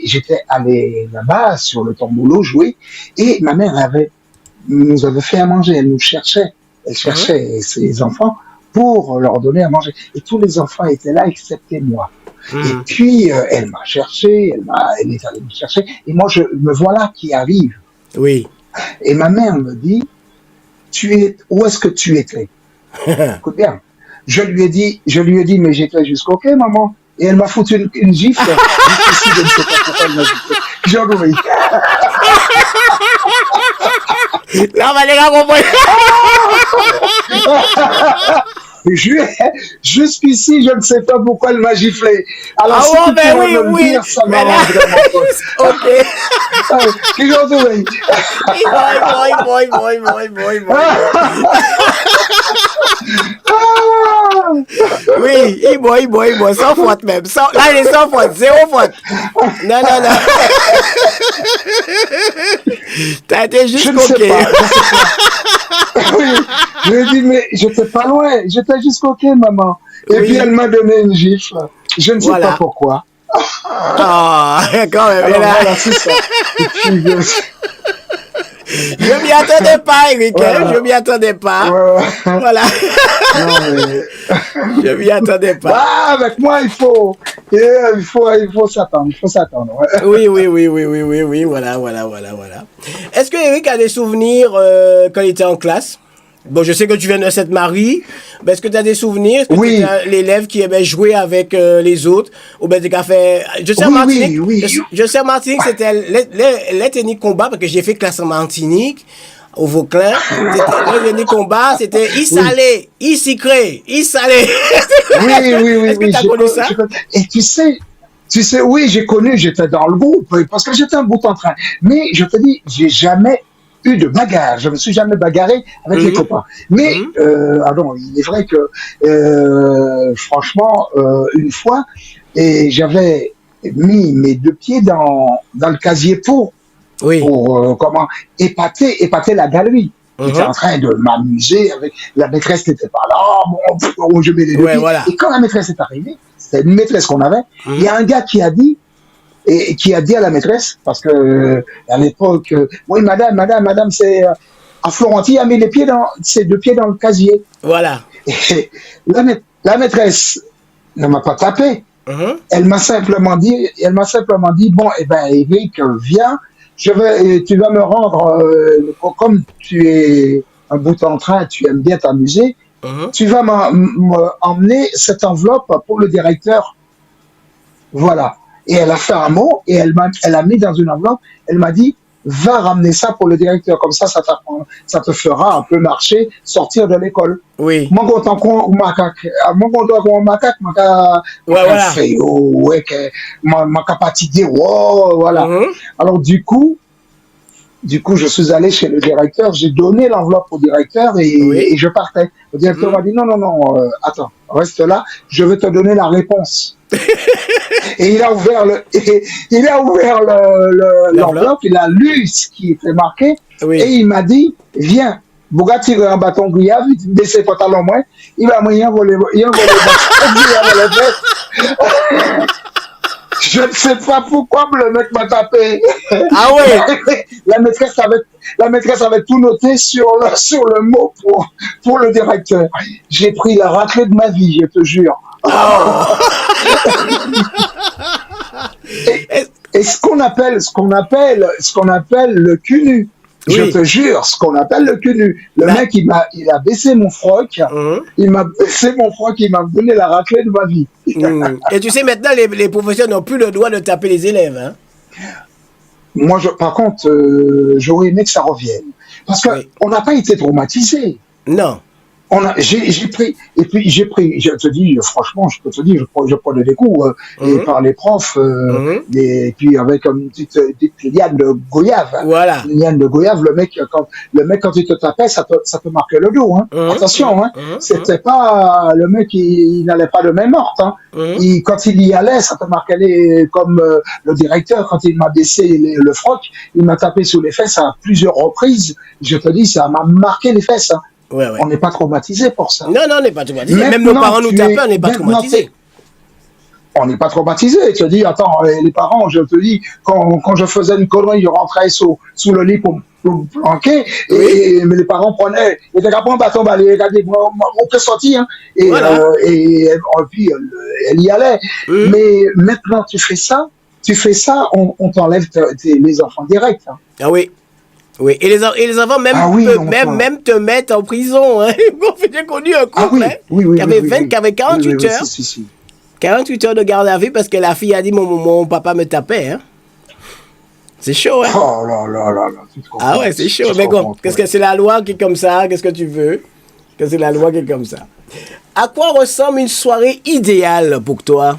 j'étais allé là-bas sur le tombolo jouer, et ma mère nous avait fait à manger. Elle Mhm. cherchait ses enfants pour leur donner à manger. Et tous les enfants étaient là, excepté moi. Et Mhm. puis, elle m'a cherché, elle est allée me chercher, et moi, me voilà qui arrive. Oui. Et ma mère me dit, où est-ce que tu étais? Écoute bien. Je lui ai dit, mais j'étais jusqu'au quai, maman. Et elle m'a foutu une gifle. Jusqu'ici, je ne sais pas pourquoi elle m'a giflé. J'en oublie. Là, on va les gars comprendre. Jusqu'ici, je ne sais pas pourquoi elle m'a giflé. Alors, Ah si bon, tu ben pourrais oui, me le oui. dire, ça Mais là, m'arrangerait mon pote. ok. J'en oublie. Boy. Oui, il boy, sans faute même. Là, il est sans faute, zéro faute. Non. T'as été Je juste ne sais coquet. pas. Oui, je lui ai dit, mais j'étais pas loin. J'étais jusqu'au quai, maman. Et puis, Oui, elle m'a donné une gifle. Je ne sais pas voilà. pourquoi. Ah, quand même. Alors Là, voilà, c'est ça. Et puis, je m'y attendais pas, Eric. Hein, voilà. je m'y attendais pas. Ouais. Voilà. Non, mais... Je m'y attendais pas. Bah, avec moi, il faut s'attendre. Il faut s'attendre. Ouais. Oui, voilà. Est-ce que Eric a des souvenirs quand il était en classe? Bon, je sais que tu viens de Sainte-Marie, mais est-ce que tu as des souvenirs? Est-ce que tu Oui, étais l'élève qui aimait jouer avec les autres? Ou bien tu as fait... Je sais en Martinique, oui. je sais en Martinique, c'était les techniques combat, parce que j'ai fait classe en Martinique, au Vauclin. C'était les techniques combat, c'était Oui, il sucré. oui. Est-ce que tu as connu ça? Et tu sais, oui, j'ai connu, j'étais dans le groupe, parce que j'étais un bout en train. Mais je te dis, j'ai jamais eu de bagarre. Je me suis jamais bagarré avec les Mhm, copains. Mais, mhm, non, il est vrai que, franchement, une fois, et j'avais mis mes deux pieds dans le casier oui. comment épater la galerie. J'étais Mhm. en train de m'amuser avec la maîtresse n'était pas là, bon, je mets les deux Ouais, pieds. voilà. Et quand la maîtresse est arrivée, c'était une maîtresse qu'on avait, il y Mhm. a un gars qui a dit à la maîtresse, parce que à l'époque, oui madame, c'est à Florentine, il a mis ses deux pieds dans le casier. Voilà. Et la maîtresse ne m'a pas tapé. Mhm. Elle m'a simplement dit, bon, eh ben, Eric, viens, tu vas me rendre, comme tu es un bout en train, tu aimes bien t'amuser, Mhm. tu vas m'emmener cette enveloppe pour le directeur. Voilà. Et elle a fait un mot et elle a mis dans une enveloppe, elle m'a dit, va ramener ça pour le directeur, comme ça te fera un peu marcher, sortir de l'école. Oui. Mon content qu'on macaque, Ouais, voilà. fait, ouais, que, ma capacité, voilà. Mhm. Alors, du coup, je suis allé chez le directeur, j'ai donné l'enveloppe au directeur Oui. et je partais. Le directeur Mhm. m'a dit, non, attends, reste là, je vais te donner la réponse. Et il a ouvert L'enveloppe. l'enveloppe, il a lu ce qui était marqué et Oui. il m'a dit, viens, Bouga tire un bâton grillave, il baisse les pantalons moins, il va moyen voler, il va voler le bâton grillave à la tête. Je ne sais pas pourquoi le mec m'a tapé. Ah ouais. La maîtresse avait tout noté sur le mot pour le directeur. J'ai pris la raclée de ma vie, je te jure. Oh. Et ce qu'on appelle le cul nu. Je Oui. te jure, ce qu'on appelle le cul nu. Le Bah. mec, il a baissé mon froc. Il m'a baissé mon froc, il m'a donné la raclée de ma vie. Et tu sais, maintenant, les professeurs n'ont plus le droit de taper les élèves. Hein? Moi, par contre, j'aurais aimé que ça revienne. Parce que Oui. on n'a pas été traumatisé. Non. J'ai pris, et puis je te dis, franchement, je peux te dire, je prenais des coups, et par les profs, et puis avec une petite liane de goyave, hein. Voilà. Une liane de goyave, le mec, quand il te tapait, ça te marquait le dos, hein. Attention, hein. C'était pas, le mec, il n'allait pas de main morte, hein. Quand il y allait, ça te marquait comme le directeur, quand il m'a baissé le froc, il m'a tapé sous les fesses à plusieurs reprises. Je te dis, ça m'a marqué les fesses, hein. Ouais, ouais. On n'est pas traumatisé pour ça. Non, on n'est pas traumatisé. Même Maintenant, nos parents nous tapaient, on n'est pas traumatisé. On n'est pas traumatisé. Tu te dis, attends, les parents, je te dis, quand je faisais une connerie, je rentrais sous le lit pour me planquer, mais les parents prenaient, ils étaient capable un bâton balai, regardez, on peut sortir, hein, Voilà. et puis elle y allait. Mais maintenant, tu fais ça, on t'enlève les enfants directs. Hein. Ah oui. Oui, et les enfants même, même te mettent en prison. Hein. J'ai connu un couple qui avait 48 heures. Si. 48 heures de garde à vue parce que la fille a dit mon papa me tapait. Hein. C'est chaud, hein? Oh là, tu te comprends. Ah ouais, c'est chaud. Mais qu'est-ce que c'est la loi qui est comme ça? Qu'est-ce que tu veux? Que c'est la loi qui est comme ça. À quoi ressemble une soirée idéale pour toi?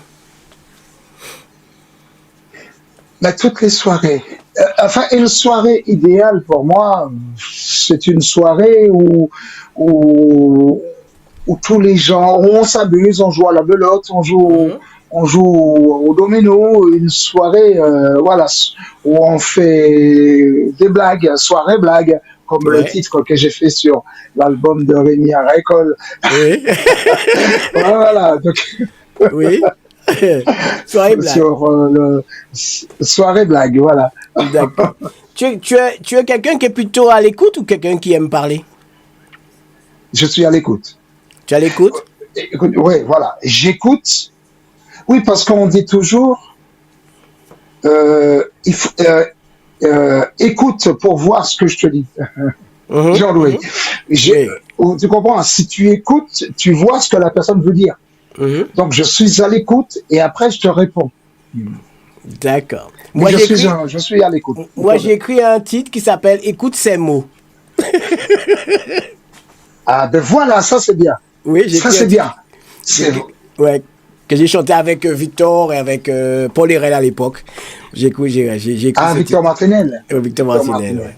Mais toutes les soirées. Une soirée idéale pour moi, c'est une soirée où tous les gens, où on s'amuse, on joue à la belote, on joue au domino, une soirée, voilà, où on fait des blagues, soirée blague, comme le titre que j'ai fait sur l'album de Rémi Arécole. Oui. Voilà. Donc, oui. Soirée blague. Soirée blague, voilà. D'accord. Tu es quelqu'un qui est plutôt à l'écoute ou quelqu'un qui aime parler? Je suis à l'écoute. Tu es à l'écoute? Oui, voilà. J'écoute. Oui, parce qu'on dit toujours, écoute pour voir ce que je te dis. Jean-Louis. Tu comprends? Si tu écoutes, tu vois ce que la personne veut dire. Donc, je suis à l'écoute et après, je te réponds. D'accord. Moi, je suis à l'écoute. Moi, j'ai écrit un titre qui s'appelle Écoute ces mots. Ah, ben voilà, ça c'est bien. Oui, ça c'est bien. Ouais, que j'ai chanté avec Victor et avec Paul Hérel à l'époque. J'ai écrit Victor Martinel. Victor Martinel, ouais.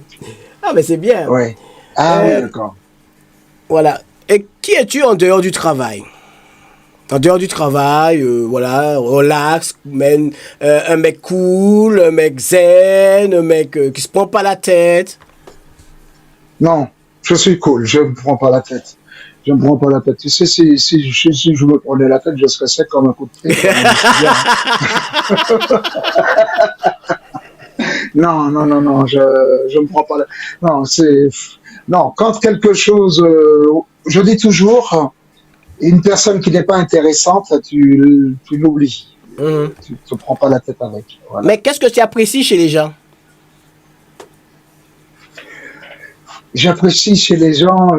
Ah, mais c'est bien. Ouais. Ah, oui, d'accord. Voilà. Et qui es-tu en dehors du travail? En dehors du travail, voilà, relax, un mec cool, un mec zen, un mec qui se prend pas la tête. Non, je suis cool, je me prends pas la tête. Je me prends pas la tête. Tu sais, si je me prenais la tête, je serais sec comme un coup de pied. Non, je me prends pas la tête. Non, quand quelque chose, je dis toujours, une personne qui n'est pas intéressante, tu l'oublies. Tu ne te prends pas la tête avec. Voilà. Mais qu'est-ce que tu apprécies chez les gens? J'apprécie chez les gens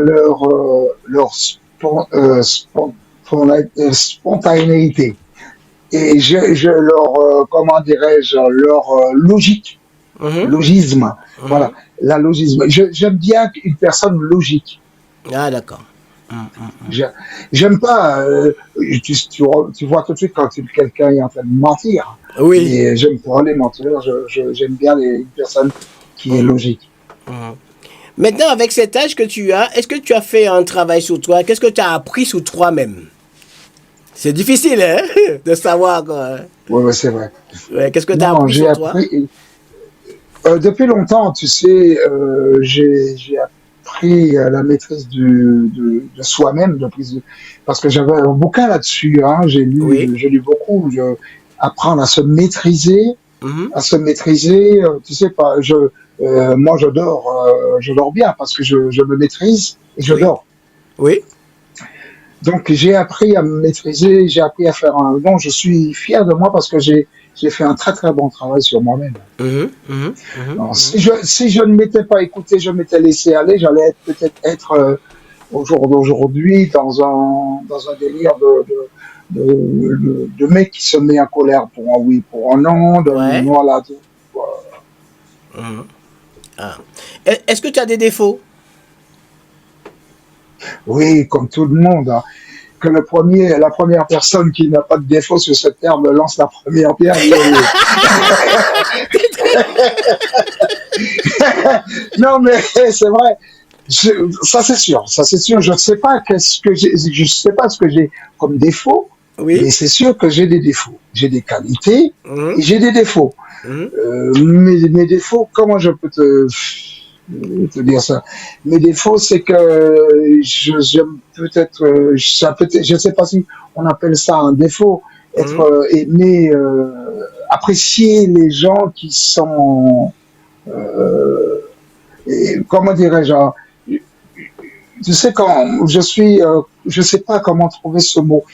leur spontanéité. Et leur, comment dirais-je, leur logique. Logisme. Voilà, la logisme. J'aime bien une personne logique. Ah, d'accord. J'aime pas, tu vois tout de suite quand quelqu'un est en train de mentir. Oui. Et j'aime pas les menteurs, j'aime bien une personne qui est logique. Maintenant, avec cet âge que tu as, est-ce que tu as fait un travail sur toi? Qu'est-ce que tu as appris sur toi-même? C'est difficile, hein, de savoir. Oui, c'est vrai. Ouais, qu'est-ce que tu as appris sur toi? Depuis longtemps, tu sais, j'ai pris la maîtrise de soi-même, parce que j'avais un bouquin là-dessus, hein, Oui. j'ai lu beaucoup, apprendre Mhm. à se maîtriser, tu sais pas, moi je dors bien parce que je me maîtrise et je Oui. dors. Oui. Donc j'ai appris à me maîtriser, j'ai appris à faire un, non, je suis fier de moi parce que j'ai fait un très très bon travail sur moi-même. Mhm. Mhm. Mhm. Alors, Mhm. si je ne m'étais pas écouté, je m'étais laissé aller, peut-être être au jour d'aujourd'hui dans un délire de mec qui se met en colère pour un oui, pour un non, Ouais. voilà. Mhm. Ah. Est-ce que tu as des défauts? Oui, comme tout le monde, hein. Que la première personne qui n'a pas de défaut sur cette terre me lance la première pierre, non, mais c'est vrai. Ça c'est sûr. Je sais pas je sais pas ce que j'ai comme défaut, mais Oui. c'est sûr que j'ai des défauts. J'ai des qualités et Mhm. j'ai des défauts. Mhm. Mes défauts, comment je peux te dire ça? Mes défauts, c'est que j'aime peut-être, je sais pas si on appelle ça un défaut, être Mhm. aimé, apprécier les gens qui sont, comment dirais-je, hein, tu sais quand je sais pas comment trouver ce mot.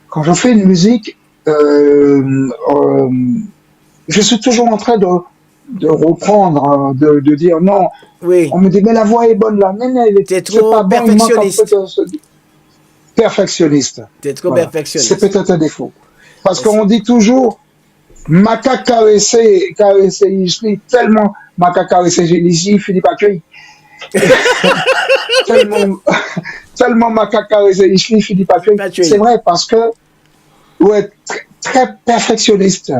Quand je fais une musique, je suis toujours en train de reprendre, hein, de dire non. Oui. On me dit mais la voix est bonne là, mais non, Tu es c'est trop pas bon, il manque un peu perfectionniste. perfectionniste. Tu es trop Voilà, c'est perfectionniste. peut-être un défaut. Parce Est-ce- qu'on dit toujours Maka caressé ici, tellement Maka caressé ici, Philippe Accueil, tellement, tellement Maka caressé ici, Philippe Accueil. Pas C'est tué. vrai parce que, ouais, très perfectionniste.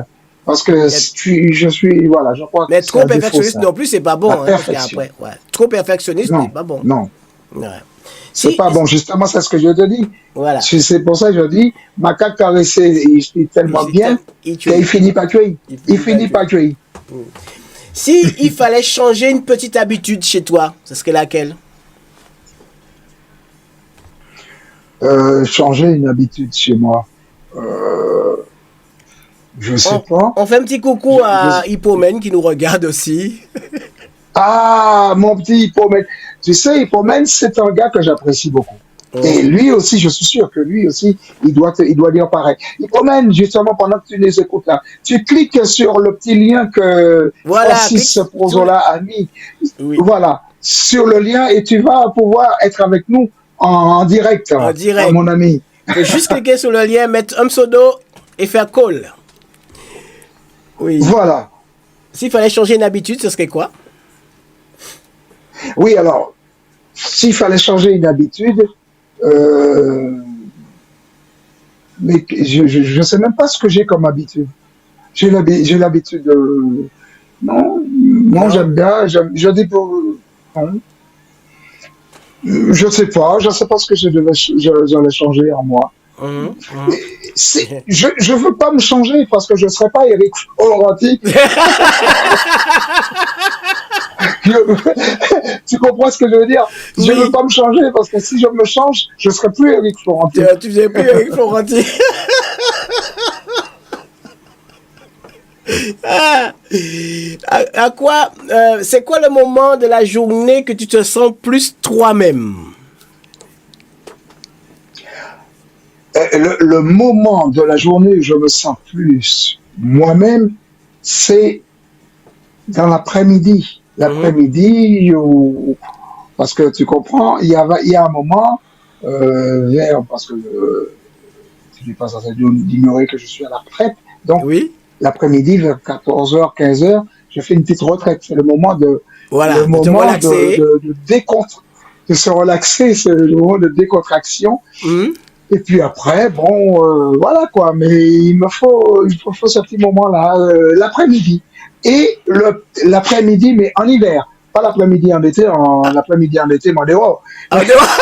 Parce que je suis, voilà, je crois que Mais c'est trop un défaut, perfectionniste ça. non plus, c'est pas La bon, hein, parce perfection. qu'après, ouais. Trop perfectionniste n'est Non, pas bon. non, Ouais. c'est Si, pas bon. Justement, c'est ce que je te dis. voilà. C'est pour ça que je dis, Macaque caressé, il fait Il tellement s'est bien il qu'il tue. finit pas cueilli. Il Il finit pas finit tuer. pas cueilli. Si il fallait changer une petite habitude chez toi, ce serait laquelle? Changer une habitude chez moi. Euh, je sais On, pas. on fait un petit coucou Je, à je- Hippomène qui nous regarde aussi. Ah, mon petit Hippomène. Tu sais, Hippomène, c'est un gars que j'apprécie beaucoup. Et Mhm. lui aussi, je suis sûr que lui aussi, il doit dire pareil. Hippomène, justement, pendant que tu les écoutes là, tu cliques sur le petit lien que Voilà, Francis clique sur le... Prozola a mis. Oui, Voilà, sur le lien et tu vas pouvoir être avec nous en direct, en hein, direct. mon ami. Il faut juste cliquer sur le lien, mettre un pseudo et faire call. Oui. Voilà. S'il fallait changer une habitude, ce serait quoi? Oui, alors, s'il fallait changer une habitude, euh, mais je sais même pas ce que j'ai comme habitude. J'ai l'habitude de... Non, non, Non? j'aime bien, je dis pour... Non, je sais pas ce que j'allais changer en moi. Mhm, mhm. Je veux pas me changer parce que je serais pas Eric Florenti. Tu comprends ce que je veux dire? Je veux Oui, pas me changer parce que si je me change, je serai plus Eric Florenti. tu viens plus avec Florentine. Ah, à quoi, c'est quoi le moment de la journée que tu te sens plus toi-même? Le moment de la journée où je me sens plus moi-même, c'est dans l'après-midi. Mhm. L'après-midi, parce que tu comprends, il y a un moment, parce que tu n'es pas censé d'ignorer que je suis à la retraite, donc Oui, l'après-midi, vers 14h, 15h, je fais une petite retraite. C'est le voilà, de te moment relaxer. de se relaxer, c'est le moment de décontraction. Mhm. Et puis après, bon, voilà quoi. Mais faut ce petit moment-là, l'après-midi. Et l'après-midi, mais en hiver. Pas l'après-midi en été, l'après-midi en été, mon dehors. Ah, dehors.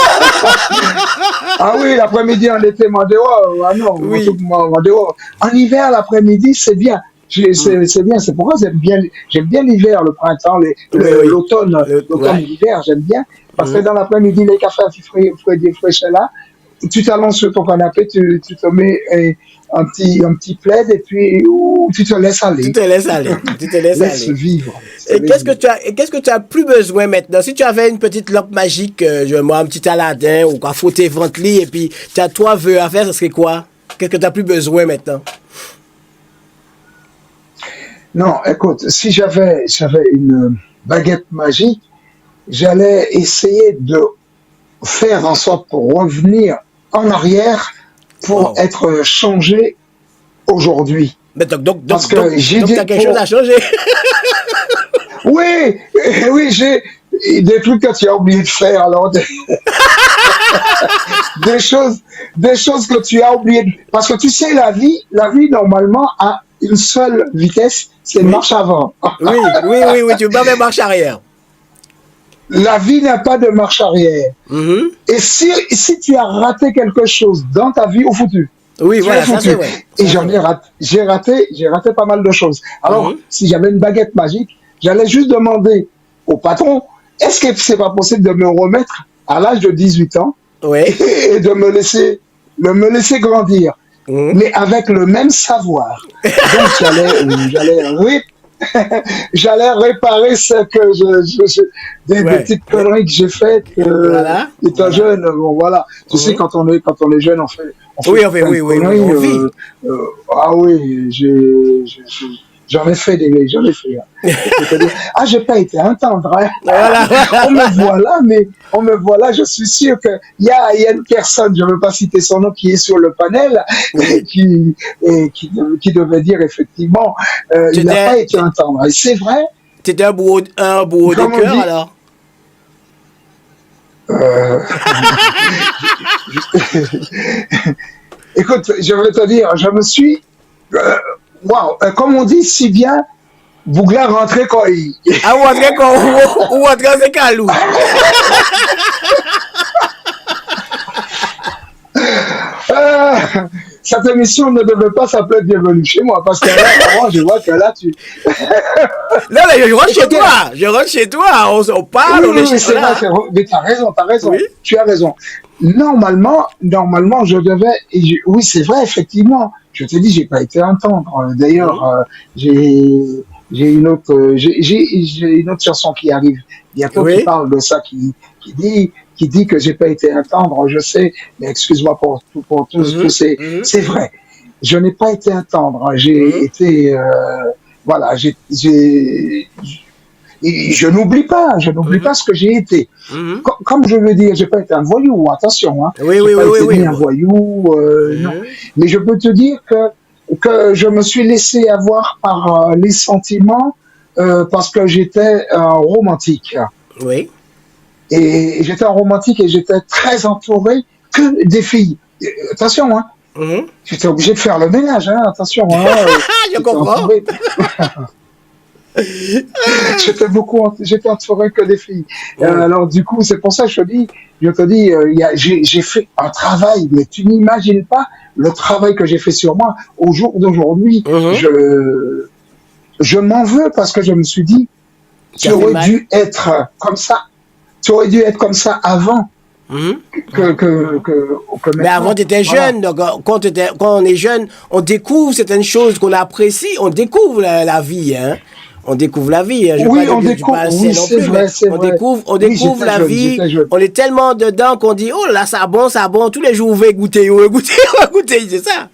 Ah oui, l'après-midi en été, mon dehors. Ah non, Oui. mon dehors. En hiver, l'après-midi, c'est bien. Mhm. C'est bien, c'est pourquoi j'aime bien l'hiver, le printemps, Oui, oui. l'automne, l'automne Ouais. et l'hiver, j'aime bien. Parce que dans l'après-midi, les cafés fraîchés là, tu t'allonges sur ton canapé, tu te mets un petit plaid et puis tu te laisses aller. Tu te laisses aller. Tu te laisses Laisse aller. vivre. Et qu'est-ce que tu as plus besoin maintenant? Si tu avais une petite lampe magique, moi, un petit Aladdin ou quoi, frotter ventre-lit et puis tu as toi veux à faire, ce serait quoi? Qu'est-ce que tu as plus besoin maintenant? Non, écoute, si j'avais une baguette magique, j'allais essayer de faire en sorte pour revenir en arrière pour être changé aujourd'hui. Mais donc Parce que tu as quelque chose à changer. Oui, oui, j'ai des trucs que tu as oublié de faire, alors des choses que tu as oublié. Parce que tu sais, la vie normalement a une seule vitesse, c'est une marche avant. Oui, tu peux pas faire marche arrière. La vie n'a pas de marche arrière. Et si tu as raté quelque chose dans ta vie, au foutu. Oui, voilà, ça c'est vrai. Et j'ai raté pas mal de choses. Alors, si j'avais une baguette magique, j'allais juste demander au patron, est-ce que c'est pas possible de me remettre à l'âge de 18 ans et de me laisser grandir, mais avec le même savoir. Donc, j'allais réparer ce que des petites conneries que j'ai faites étant jeune. Bon, voilà. Tu sais, quand on est jeune, on fait oui. Ah oui, j'en ai fait. Ah, j'ai pas été entendre. Hein. Voilà. on me voit là, je suis sûr qu'il y a une personne, je ne veux pas citer son nom, qui est sur le panel, qui devait dire effectivement, il n'a pas été entendre. Et c'est vrai. Tu étais un bourreau de cœur, alors? Écoute, je vais te dire, je me suis... comme on dit si bien, Bougla rentrer quand il... Ah, ou rentrer en calou. Cette émission ne devait pas s'appeler Bienvenue chez moi, parce que là, vraiment, je vois que là, tu... Non, mais je rentre chez toi, on parle, on est chez c'est vrai, mais t'as raison, oui? Tu as raison. Normalement, je devais... Oui, c'est vrai, effectivement. Je te dis, j'ai pas été entendre. D'ailleurs, j'ai une autre chanson qui arrive bientôt qui parle de ça, qui dit que j'ai pas été entendre. Je sais, mais excuse-moi pour tous ces... C'est vrai. Je n'ai pas été entendre. J'ai été... voilà, je n'oublie pas ce que j'ai été. Comme je veux dire, j'ai pas été un voyou, attention, hein. Oui, un voyou, non. Mais je peux te dire que je me suis laissé avoir par les sentiments parce que j'étais un romantique. Oui. Et j'étais un romantique et j'étais très entouré que des filles. Attention, hein. J'étais obligé de faire le ménage, hein. Attention, hein. Je comprends. J'étais entouré que des filles. Alors du coup, c'est pour ça que je te dis, j'ai fait un travail, mais tu n'imagines pas le travail que j'ai fait sur moi. Au jour d'aujourd'hui, je m'en veux parce que je me suis dit, tu aurais dû être comme ça. Tu aurais dû être comme ça avant. Mais avant, tu étais jeune. Donc, quand on est jeune, on découvre certaines choses qu'on apprécie. On découvre la vie. Hein. On découvre la vie. Hein. On découvre. Oui, c'est vrai. On découvre la vie. On est tellement dedans qu'on dit, oh là, ça bon. Tous les jours, on va goûter. C'est ça.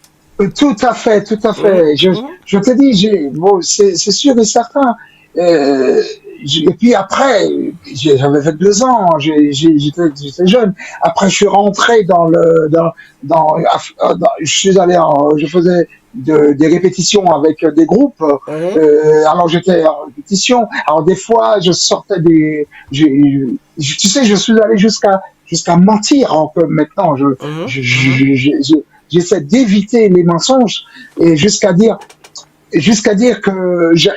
Tout à fait. Je te dis, c'est sûr et certain. Et puis après, j'avais 22 ans, j'étais jeune. Après, je suis rentré je suis allé je faisais des répétitions avec des groupes. Alors j'étais en répétition. Alors des fois, je sortais tu sais, je suis allé jusqu'à mentir un peu maintenant. J'essaie d'éviter les mensonges et jusqu'à dire que je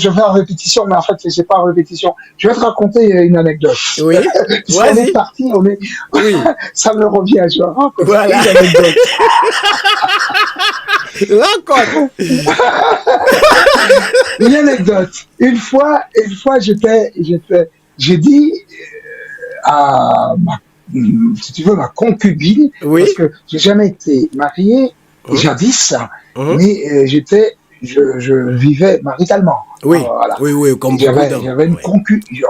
vais en répétition, mais en fait c'est pas en répétition. Je vais te raconter une anecdote. Oui. On est parti, ça me revient, je raconte une anecdote. Raconte. Une anecdote. Une fois j'ai dit si tu veux, ma concubine, Oui. parce que j'ai jamais été marié, jadis, mais je vivais maritalement. Oui, Voilà. oui, oui, comme Et beaucoup d'hommes. j'avais une Oui. Concubine.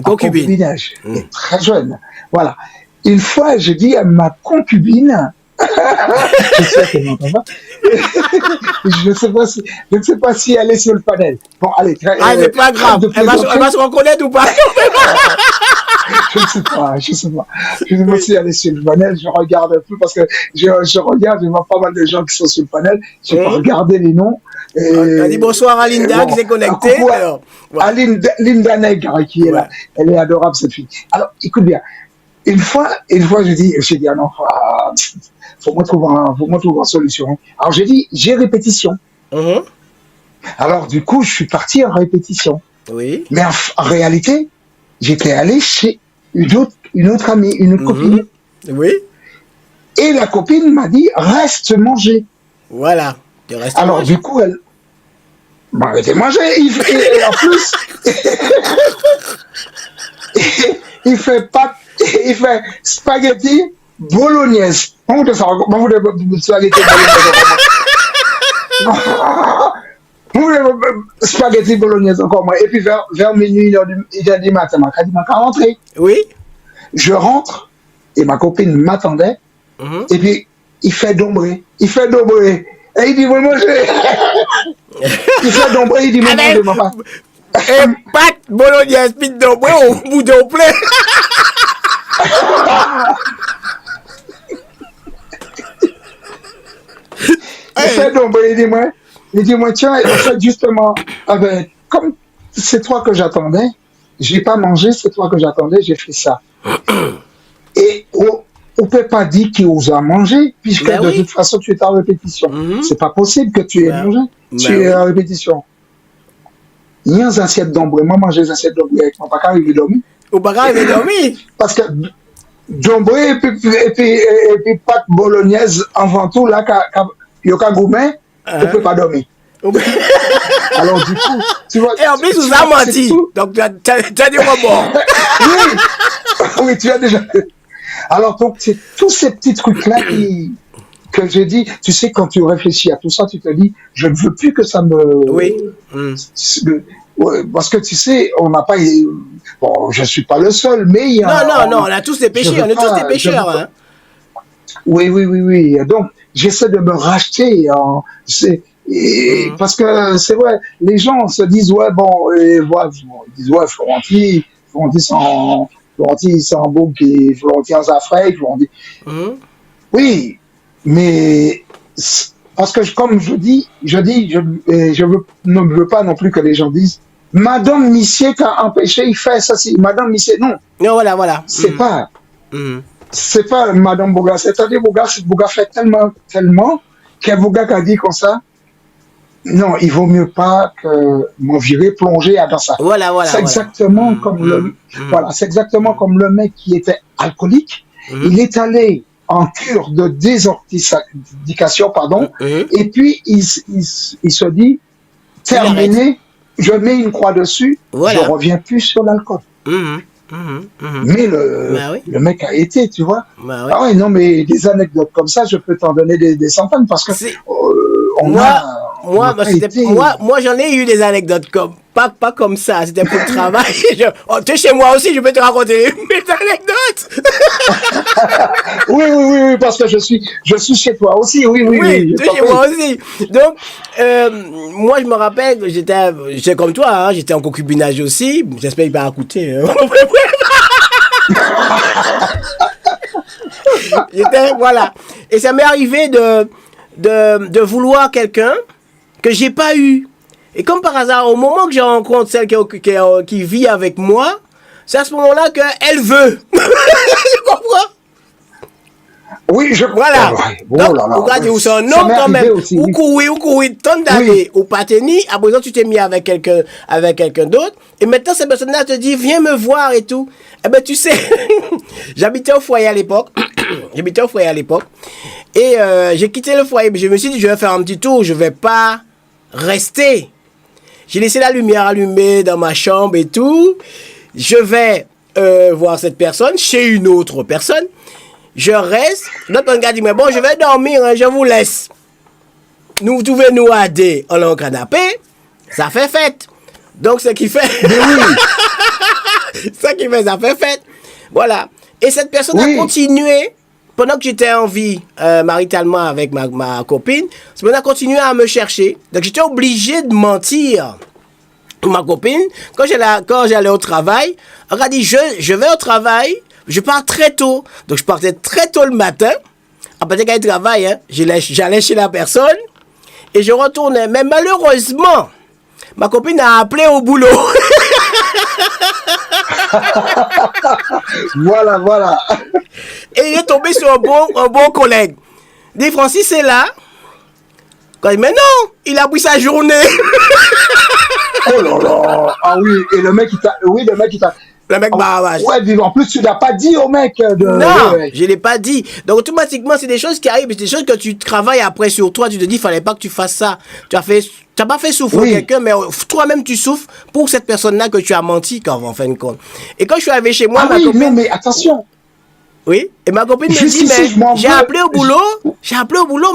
concubinage, très jeune. Voilà. Une fois, je dis à ma concubine, j'espère qu'elle m'entend pas, je ne sais pas si elle est sur le panel. Bon, allez, Ah, c'est pas trêve grave. de Elle va plaisanterie. se reconnaître ou pas? Je ne sais pas, je sais pas. Je ne sais pas si elle est sur le panel, je regarde un peu parce que je regarde, je vois pas mal de gens qui sont sur le panel, je n'ai pas regardé les noms. On dit bonsoir à Linda qui s'est connectée. Coucou Alors, voilà. à Linda Nègre qui est là. Elle est adorable cette fille. Alors, écoute bien. Une fois, je dis, ah non, faut moi trouver une solution. Alors j'ai dit, j'ai répétition. Mhm. Alors du coup, je suis parti en répétition. Oui. Mais en réalité, j'étais allé chez une autre amie, une autre copine. Oui. Et la copine m'a dit, reste manger. Voilà. Tu restes Alors manger. du coup, elle m'a arrêté manger. Et en plus, il fait spaghetti bolognaise. Comment vous faites spaghetti bolognaise? Spaghetti bolognaise encore moi. Et puis vers minuit, 1h du matin, ma dit, qu'à rentrer. Oui. Je rentre et ma copine m'attendait. Et puis, il fait dombrer. Et il dit, vous mangez. Il fait dombrer, il dit, vous mangez, papa. Et pâte bolognaise, pite d'ombre au bout de plein. Il fait dombrer, il dit, moi, tiens, en fait, justement, comme c'est toi que j'attendais, j'ai pas mangé, c'est toi que j'attendais, j'ai fait ça. Et on ne peut pas dire qu'il vous a mangé, puisque Ben de oui. toute façon, tu es en répétition. C'est pas possible que tu aies mangé. Tu es en répétition. Il y a des assiettes d'ombre. Moi, manger des assiettes d'ombre avec mon papa, il est dormi. Ou pas grave, il est dormi. Parce que d'ombre et puis pâte bolognaise avant tout, là, il y a gourmet, tu ne peux pas dormir. Alors, du coup, tu vois. Et en plus, vous avez menti. Donc, tu as dit bon. Oui, tu as déjà. Alors, donc, c'est tous ces petits trucs-là que j'ai dit. Tu sais, quand tu réfléchis à tout ça, tu te dis, je ne veux plus que ça me. Oui. Parce que tu sais, on n'a pas. Bon, je ne suis pas le seul, mais il y a. Non, on a tous des péchés, on est tous des pécheurs. Hein. Oui. Donc, j'essaie de me racheter. Parce que c'est vrai, les gens se disent, ouais, bon, ils disent, ouais, Florenti c'est un bouc et Florenti en Afrique. Oui, mais parce que comme je ne veux pas non plus que les gens disent, Madame Missier qui a empêché, il fait ça, Madame Missier, non. Non, voilà. C'est pas Madame Bouga, c'est-à-dire Bouga fait tellement, qu'il y a Bouga qui a dit comme ça, non, il vaut mieux pas que mon viré plonger dans ça. Voilà. C'est exactement comme c'est exactement comme le mec qui était alcoolique. Il est allé en cure de désintoxication, et puis il se dit, terminé, je mets une croix dessus, je reviens plus sur l'alcool. Mais le mec a été, tu vois. Ah ouais, non, mais des anecdotes comme ça, je peux t'en donner des centaines parce que moi, j'en ai eu des anecdotes pas comme ça, c'était pour le travail. Tu es chez moi aussi, je peux te raconter mes anecdotes. Oui, parce que je suis chez toi aussi, oui. Tu es chez moi aussi. Donc, moi, je me rappelle, j'étais comme toi, hein, j'étais en concubinage aussi. J'espère qu'il va écouter. Hein. Voilà. Et ça m'est arrivé de vouloir quelqu'un que j'ai pas eu. Et comme par hasard, au moment que je rencontre celle qui vit avec moi, c'est à ce moment-là qu'elle veut. Tu comprends? Oui, voilà. Donc, regardez, où c'est un homme quand même. Ou courir, tonne d'années, ou pas tenir. À présent, tu t'es mis avec quelqu'un d'autre. Et maintenant, cette personne-là te dit, viens me voir et tout. Eh ben, tu sais, j'habitais au foyer à l'époque. Et j'ai quitté le foyer. Je me suis dit, je vais faire un petit tour. Je vais pas rester. J'ai laissé la lumière allumée dans ma chambre et tout. Je vais voir cette personne chez une autre personne. Je reste. L'autre gars dit, mais bon, je vais dormir, hein, je vous laisse. Nous pouvons nous aider en le canapé. Ça fait fête. Donc, ce qui fait... ça qui fait, ça fait fête. Voilà. Et cette personne a continué, pendant que j'étais en vie maritalement avec ma copine, cette personne a continué à me chercher. Donc, j'étais obligé de mentir. Ma copine, quand j'allais au travail, elle a dit, je vais au travail, je pars très tôt. Donc, je partais très tôt le matin. Après qu'elle travaille, hein, j'allais chez la personne et je retournais. Mais malheureusement, ma copine a appelé au boulot. Voilà. Et il est tombé sur un bon collègue. Il dit, Francis est là. Quand il dit, mais non, il a pris sa journée. Oh là là. Ah oui, et le mec, il t'a... Le mec barrage. Ouais, en plus, tu l'as pas dit au mec. Non, je l'ai pas dit. Donc, automatiquement, c'est des choses qui arrivent. C'est des choses que tu travailles après sur toi. Tu te dis, il fallait pas que tu fasses ça. Tu n'as pas fait souffrir quelqu'un, mais toi-même, tu souffres pour cette personne-là que tu as menti, quand en fin de compte. Et quand je suis arrivé chez moi, ma copine... non, mais attention. Oui, et ma copine me dit, mais j'ai appelé au boulot,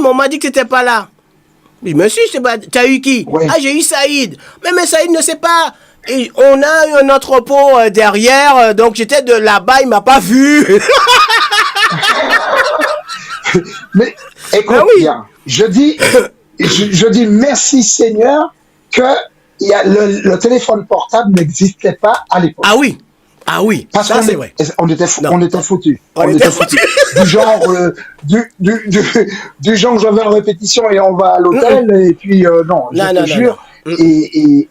mais on m'a dit que tu n'étais pas là. Je me suis dit, tu as eu qui? Ah, j'ai eu Saïd. Mais Saïd ne sait pas. Et on a eu un entrepôt derrière, donc j'étais de là-bas, il m'a pas vu. Mais écoute, bien, je dis merci Seigneur que le téléphone portable n'existait pas à l'époque. Ah oui, parce ça c'est vrai. On était foutus. On était foutus. Du genre, du genre, je vais en répétition et on va à l'hôtel et puis non, je te jure. Et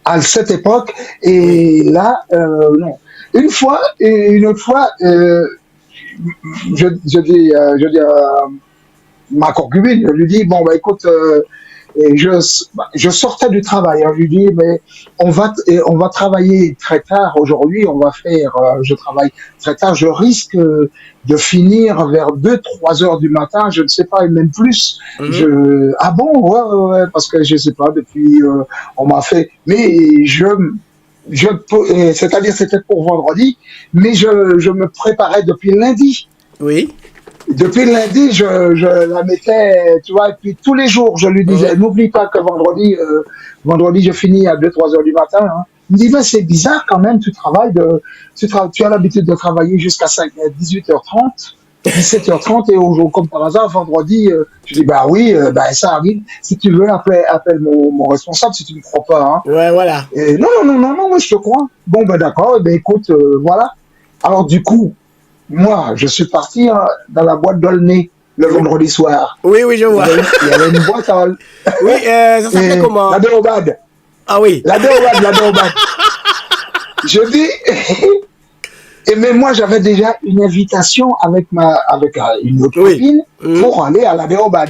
à cette époque, et là, non. Une autre fois, je dis à ma concubine, je lui dis, bon, bah écoute, je sortais du travail, hein, je lui dis, mais on va travailler très tard aujourd'hui, je travaille très tard, je risque de finir vers 2-3 heures du matin, je ne sais pas, et même plus. Ah bon, ouais, parce que je sais pas, depuis, on m'a fait, mais c'est-à-dire c'était pour vendredi, mais je me préparais depuis lundi. Oui. Depuis lundi, je la mettais, tu vois, et puis tous les jours, je lui disais, n'oublie pas que vendredi, je finis à 2-3 heures du matin. Hein. Il me dit, mais c'est bizarre quand même, tu as l'habitude de travailler jusqu'à 18h30, 17h30, et aujourd'hui, comme par hasard, vendredi, je dis, bah oui, ça arrive. Si tu veux, appelle mon responsable, si tu ne me crois pas. Hein. Ouais, voilà. Et non, je te crois. Bon, d'accord, écoute, voilà. Alors, du coup, moi, je suis parti dans la boîte d'Aulnay le vendredi soir. Oui, je vois. Il y avait une boîte à... Oui, ça s'appelait comment? La Déobade. Ah oui. La Déobade. Je dis... Et même moi, j'avais déjà une invitation avec une autre copine pour aller à la Déobade.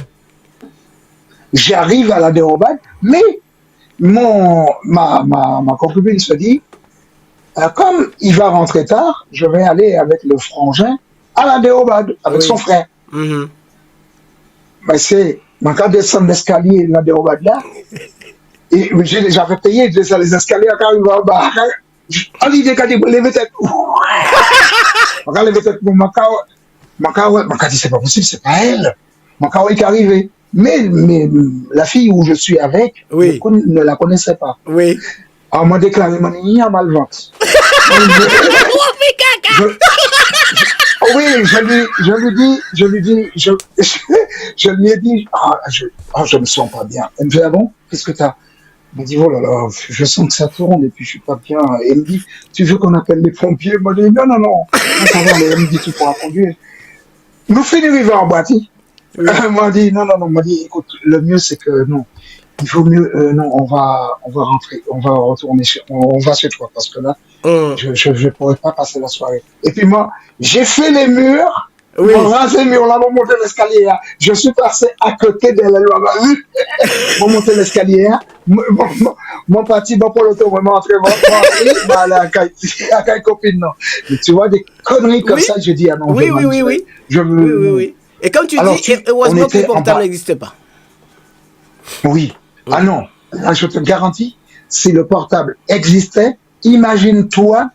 J'arrive à la Déobade, mais ma concubine se dit, comme il va rentrer tard, je vais aller avec le frangin à la Déobade, avec son frère. Mais c'est, quand descendre l'escalier, la Déobade là, et j'avais payé les escaliers quand il va en bas. On dit quand il lève tête. Quand il lève tête, m'a dit c'est pas possible, c'est pas elle. Macao est arrivé. Mais la fille où je suis avec ne la connaissait pas. Oui. Alors, on m'a déclaré, il y a mal ventre. Oui, je lui ai dit, je me sens pas bien. Elle me dit, ah bon, qu'est-ce que t'as? Elle me dit, oh là là, je sens que ça tourne et puis je suis pas bien. Et elle me dit, tu veux qu'on appelle les pompiers? Elle m'a dit, non. Elle me dit, tu pourras conduire. Nous finirons en boîte. Elle m'a dit, non, m'a dit, écoute, le mieux c'est que non. Il vaut mieux, non, on va rentrer, on va retourner on va chez toi parce que là, je pourrais pas passer la soirée. Et puis moi, j'ai fait les murs, mon rasé les murs, là, on monter l'escalier, hein. Je suis passé à côté de la loi, on monter l'escalier, hein. Mon parti, bon, pour l'auto, moi, m'entrer, à la copine, non. Mais tu vois, des conneries comme ça, je dis, ah non, oui. Oui. Et comme tu dis, heureusement que le portable n'existe pas. Oui. Ah non, là, je te garantis, si le portable existait, imagine-toi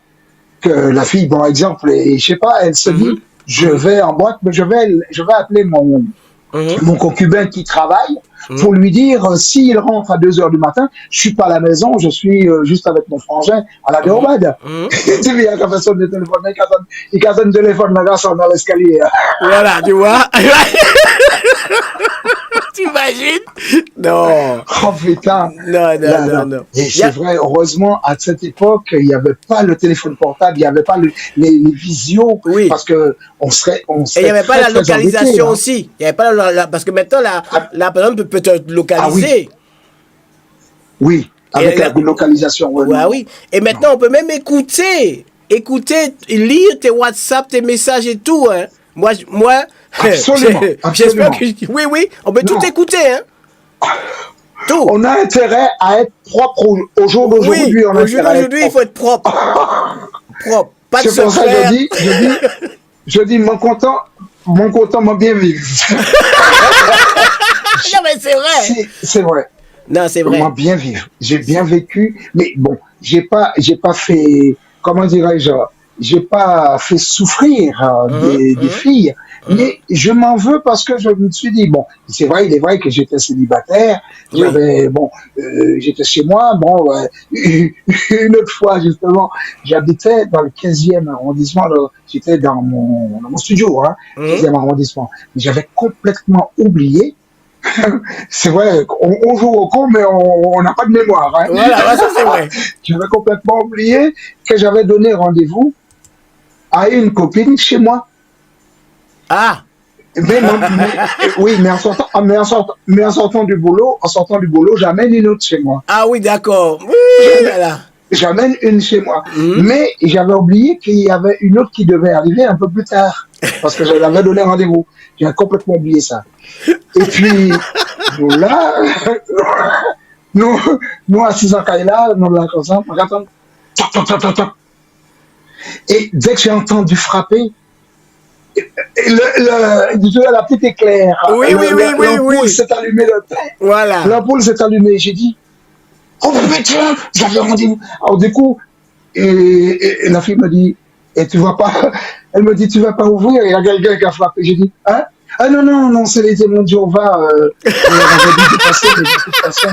que la fille, par exemple, et, je sais pas, elle se dit, je vais en boîte, mais je vais appeler mon concubin qui travaille pour lui dire s'il rentre à 2 heures du matin, je suis pas à la maison, je suis juste avec mon frangin à la dérobade. Tu vois, quand personne de téléphone, il casse un téléphone, la garçon dans l'escalier. Voilà, tu vois. T'imagines? Non. Oh putain. Non, non, non, non. Et c'est vrai, heureusement, à cette époque, il n'y avait pas le téléphone portable, il n'y avait pas les visios, parce que on serait et il n'y avait pas la localisation embêté, aussi. Il y avait pas parce que maintenant, la personne peut te localiser. Oui, avec la localisation. Oui. Et maintenant, on peut même écouter, lire tes WhatsApp, tes messages et tout. Hein. Moi, absolument. J'espère que oui, on peut tout écouter. Hein. Tout. On a intérêt à être propre au jour d'aujourd'hui. Oui, au jour d'aujourd'hui, il faut être propre. Propre. Pas de c'est pour ça que secret. je dis, mon content, mon bien vivre. Non, mais c'est vrai. C'est vrai. Non, c'est vrai. Moi, bien vivre. J'ai bien vécu, mais bon, j'ai pas fait, comment dirais-je, j'ai pas fait souffrir des filles, mais je m'en veux parce que je me suis dit, bon, il est vrai que j'étais célibataire, j'étais chez moi, une autre fois, justement, j'habitais dans le 15e arrondissement, j'étais dans mon studio, 15e arrondissement, mais j'avais complètement oublié. C'est vrai, on joue au con, mais on n'a pas de mémoire. Hein. Voilà, ça c'est vrai. J'avais complètement oublié que j'avais donné rendez-vous à une copine chez moi. Ah. Mais en sortant du boulot, j'amène une autre chez moi. Ah oui, d'accord. Oui, voilà. J'amène une chez moi. Mais j'avais oublié qu'il y avait une autre qui devait arriver un peu plus tard. Parce que je l'avais donné rendez-vous. J'ai complètement oublié ça. Et puis, nous assis en Kaila, nous là comme ça, on attend. Et dès que j'ai entendu frapper, la petite éclair. L'ampoule s'est allumée. Voilà. L'ampoule s'est allumée. J'ai dit, oh putain, j'avais rendez-vous. Alors du coup, et la fille me dit, et tu vas pas, elle me dit, tu vas pas ouvrir, il y a quelqu'un qui a frappé. J'ai dit, hein? Ah non, c'est les témoins de Jéhovah. On avait dit de passer, mais de toute façon,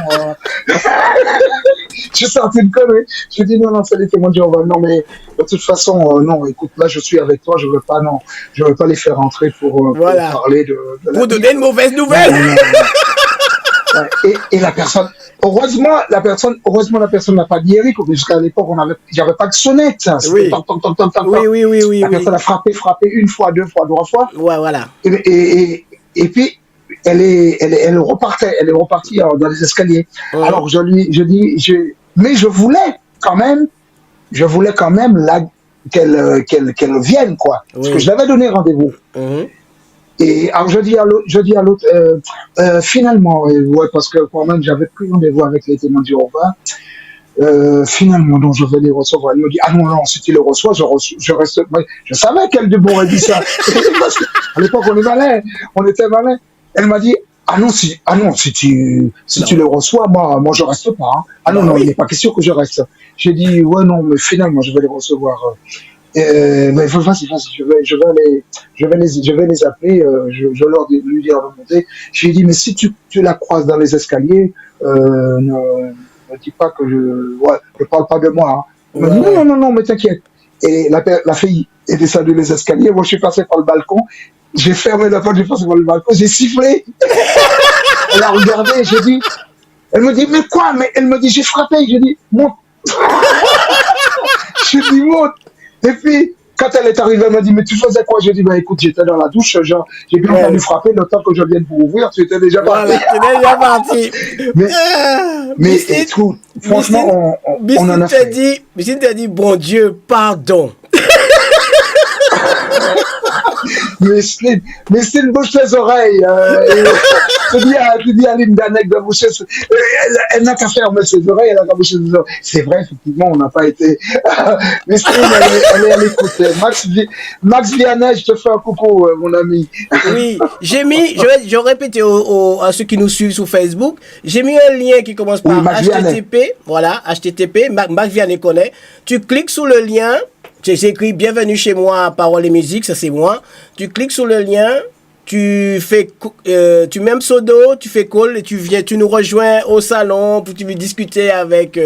j'ai sorti une connerie. Je dis non, c'est les témoins de Jéhovah. Non, mais de toute façon, non, écoute, là, je suis avec toi, je veux pas les faire rentrer pour parler de pour donner une mauvaise nouvelle. Et la personne, heureusement, la personne n'a pas dit Eric, jusqu'à l'époque, j'avais pas de sonnette. Oui. Oui. La personne a frappé une fois, 2 fois, 3 fois. Ouais, voilà. Et puis, elle est repartie dans les escaliers. Alors, mais je voulais quand même qu'elle vienne, quoi. Parce que je l'avais donné rendez-vous. Et alors je dis à l'autre, finalement, parce que quand même j'avais pris rendez-vous avec les témoins de Jéhovah, finalement, donc je vais les recevoir. Elle me dit, ah non, si tu les reçois, je reste. Je savais qu'elle de bon a dit ça. Parce qu'à l'époque, on était malin. Elle m'a dit, ah non, si tu les reçois, moi je reste pas. Hein. Ah non, il n'est pas question que je reste. J'ai dit, ouais, non, mais finalement, je vais les recevoir. Mais vas-y, je vais les appeler, je leur lui dire de monter. Je lui ai dit, mais si tu la croises dans les escaliers, ne dis pas que ne parle pas de moi. Hein. Elle m'a dit, non, mais t'inquiète. Et la fille est descendue les escaliers, moi je suis passé par le balcon, j'ai fermé la porte, j'ai passé par le balcon, j'ai sifflé. Elle a regardé, elle me dit, mais quoi? Mais elle me dit, j'ai frappé, j'ai dit, monte. J'ai dit, monte. Et puis, quand elle est arrivée, elle m'a dit, mais tu faisais quoi? J'ai dit, écoute, j'étais dans la douche, j'ai bien entendu frapper, le temps que je vienne pour ouvrir, tu étais déjà parti. Voilà, tu étais déjà parti. Mais écoute, franchement, on en a fait. Missine t'a dit, bon Dieu, pardon. Mais Slim bouche les oreilles. Tu dis à Linda Neck de boucher. Elle n'a qu'à fermer ses oreilles, elle n'a qu'à boucher ses oreilles. C'est vrai, effectivement, on n'a pas été. Mais Slim, elle est à l'écoute. Max Vianney, je te fais un coucou, mon ami. Oui, j'ai mis, je répète à ceux qui nous suivent sur Facebook, j'ai mis un lien qui commence par HTTP. Voilà, HTTP, Max Vianney connaît. Tu cliques sur le lien. c'est écrit bienvenue chez moi, parole et musique, ça c'est moi. Tu cliques sur le lien, tu mets un pseudo, tu fais call et tu nous rejoins au salon pour tu veux discuter avec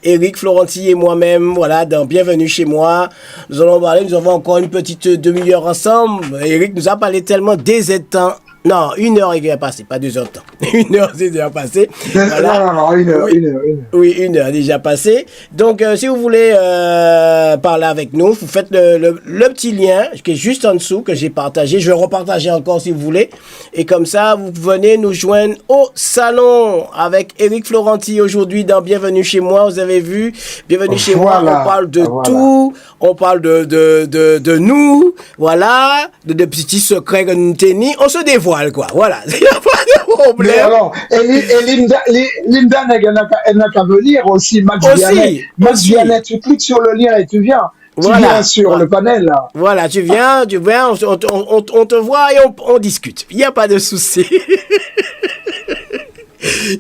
Eric Florenti et moi-même, voilà, dans Bienvenue chez moi. Nous allons parler, nous avons encore une petite demi-heure ensemble. Eric nous a parlé tellement des temps. Non, 1 heure est déjà passée, pas 2 heures de temps. 1 heure c'est déjà passé. Voilà. Non, 1 heure, Oui. 1 heure. Oui, 1 heure déjà passée. Donc, si vous voulez parler avec nous, vous faites le petit lien qui est juste en dessous, que j'ai partagé. Je vais repartager encore si vous voulez. Et comme ça, vous venez nous joindre au salon avec Eric Florenti aujourd'hui dans Bienvenue chez moi. Vous avez vu, Bienvenue chez moi, on parle de tout. On parle de nous, voilà, de petits secrets que nous tenons. On se dévoile, quoi. Voilà. Il n'y a pas de problème. Mais alors, Linda, elle n'a qu'à venir aussi. Max Vianney, tu cliques sur le lien et tu viens. Voilà. Tu viens sur le panel, là. Voilà, tu viens, on te voit et on discute. Il n'y a pas de souci.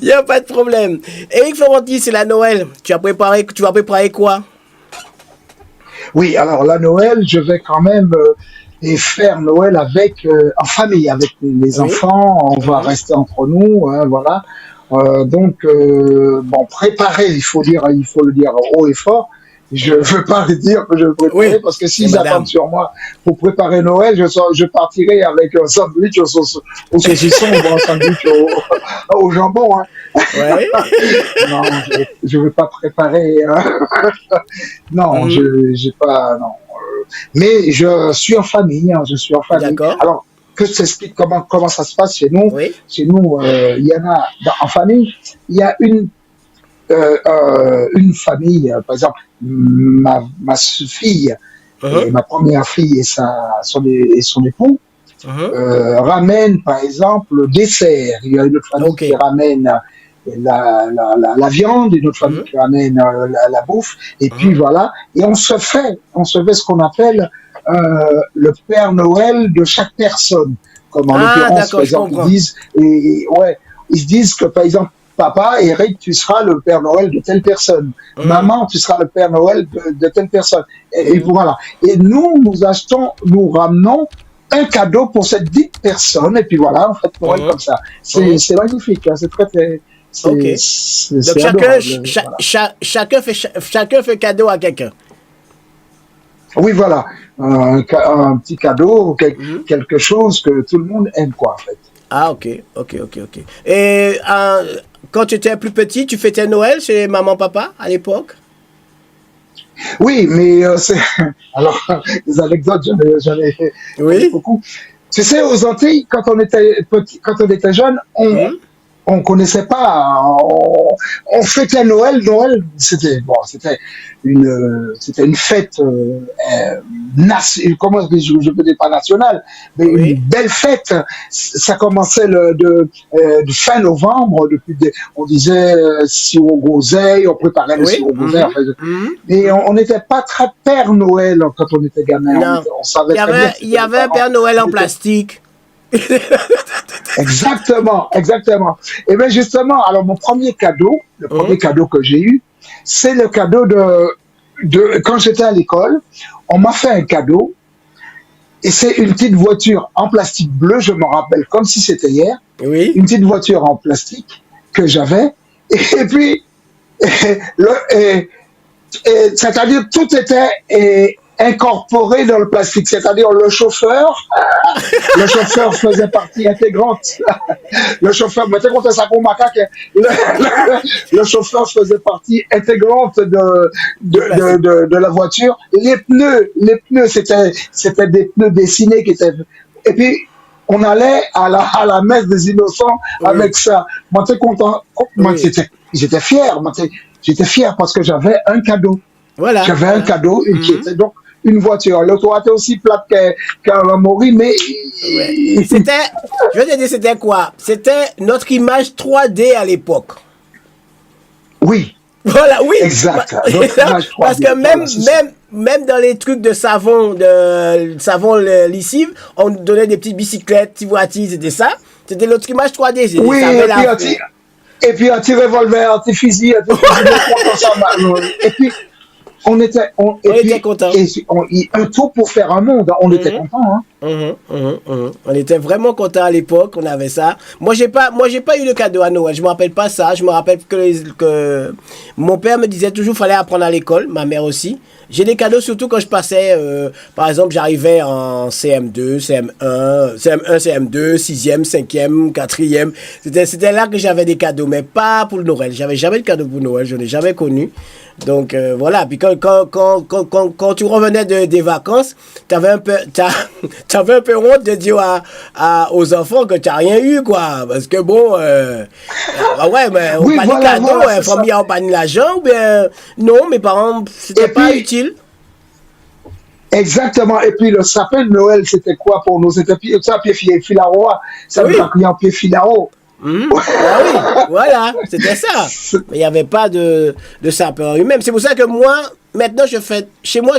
Il n'y a pas de problème. Eric Florenti, c'est la Noël. Tu vas préparer quoi? Oui, alors la Noël, je vais quand même faire Noël en famille, avec les enfants. On va rester entre nous, hein, voilà. Préparer, il faut le dire haut et fort. Je veux pas dire que je vais préparer parce que s'ils attendent sur moi pour préparer Noël, je partirai avec un sandwich au saucisson ou un sandwich au jambon. Hein. Ouais. Non, je veux pas préparer. Hein. Non, j'ai pas. Non. Mais je suis en famille. Hein, je suis en famille. D'accord. Alors que je t'explique comment ça se passe chez nous. Oui. Chez nous, il y en a en famille. Il y a une famille, par exemple, ma fille, ma première fille et son époux, ramènent, par exemple, le dessert. Il y a une autre famille qui ramène la viande, une autre famille qui ramène la bouffe, et puis voilà. Et on se fait ce qu'on appelle le Père Noël de chaque personne. Comme en l'occurrence, par exemple, ils disent que, par exemple, papa, Eric, tu seras le Père Noël de telle personne. Maman, tu seras le Père Noël de telle personne. Et voilà. Et nous ramenons un cadeau pour cette dite personne. Et puis voilà, on fait Noël comme ça. C'est magnifique. Hein, c'est très. Donc chacun fait cadeau à quelqu'un. Oui, voilà. Un petit cadeau, quelque chose que tout le monde aime, quoi, en fait. Ah, ok. Et quand tu étais plus petit, tu fêtais Noël chez maman, papa, à l'époque? Oui, mais alors, les anecdotes, j'en ai beaucoup. Tu sais, aux Antilles, quand on était jeune, on connaissait pas, on fêtait Noël. Noël, c'était une fête, comment je peux dire, pas nationale, mais une belle fête. Ça commençait de fin novembre, on disait sirop groseille, on préparait le sirop groseille. Et on n'était pas très Père Noël quand on était gamin. On savait il y avait un Père Noël en plastique. Exactement. Et bien justement, alors mon premier cadeau, le premier cadeau que j'ai eu, c'est le cadeau de quand j'étais à l'école, on m'a fait un cadeau, et c'est une petite voiture en plastique bleu, je me rappelle comme si c'était hier, une petite voiture en plastique que j'avais, et puis, c'est-à-dire tout était incorporé dans le plastique, c'est-à-dire le chauffeur faisait partie intégrante. Le chauffeur, mettez compte ça pour macaque. Le chauffeur faisait partie intégrante de la voiture. Les pneus, c'était des pneus dessinés qui étaient. Et puis on allait à la messe des innocents avec ça. Moi, j'étais content. J'étais fier. J'étais fier parce que j'avais un cadeau. Voilà. J'avais un cadeau qui était donc une voiture. L'auto était aussi plate qu'un Mori, mais. Je vais te dire, c'était quoi? C'était notre image 3D à l'époque. Oui. Voilà, oui. Exact. Parce que même dans les trucs de savon lessive, on donnait des petites bicyclettes, petites voitures, c'était ça. C'était notre image 3D. Oui, et puis un petit revolver, un petit fusil, et puis Et On puis, était contents. un tout pour faire un monde, on était contents, hein. On était vraiment contents à l'époque, on avait ça. Moi, j'ai pas eu de cadeau à Noël. Je me rappelle pas ça. Je me rappelle que mon père me disait toujours qu'il fallait apprendre à l'école, ma mère aussi. J'ai des cadeaux surtout quand je passais, par exemple, j'arrivais en CM2, CM1, CM2, 6e, 5e, 4e. C'était là que j'avais des cadeaux, mais pas pour le Noël. J'avais jamais de cadeau pour Noël, je n'ai jamais connu. Donc voilà, puis quand tu revenais des vacances, t'avais un peu honte de dire aux enfants que tu n'as rien eu, quoi. Parce que bon, ouais, mais on Oui, pas voilà, de cadeaux, voilà, c'est famille ça. n'a pas de l'argent, ou bien non, mes parents, c'était Et pas puis, utile. exactement. Et puis, le sapin de Noël, c'était quoi pour nous? C'était ça, pied filaro. Ça veut Oui. pas crier en pied filaro. Ah oui, voilà, c'était ça. Mais il n'y avait pas de sapin lui-même. C'est pour ça que moi, maintenant, je fais. Chez moi,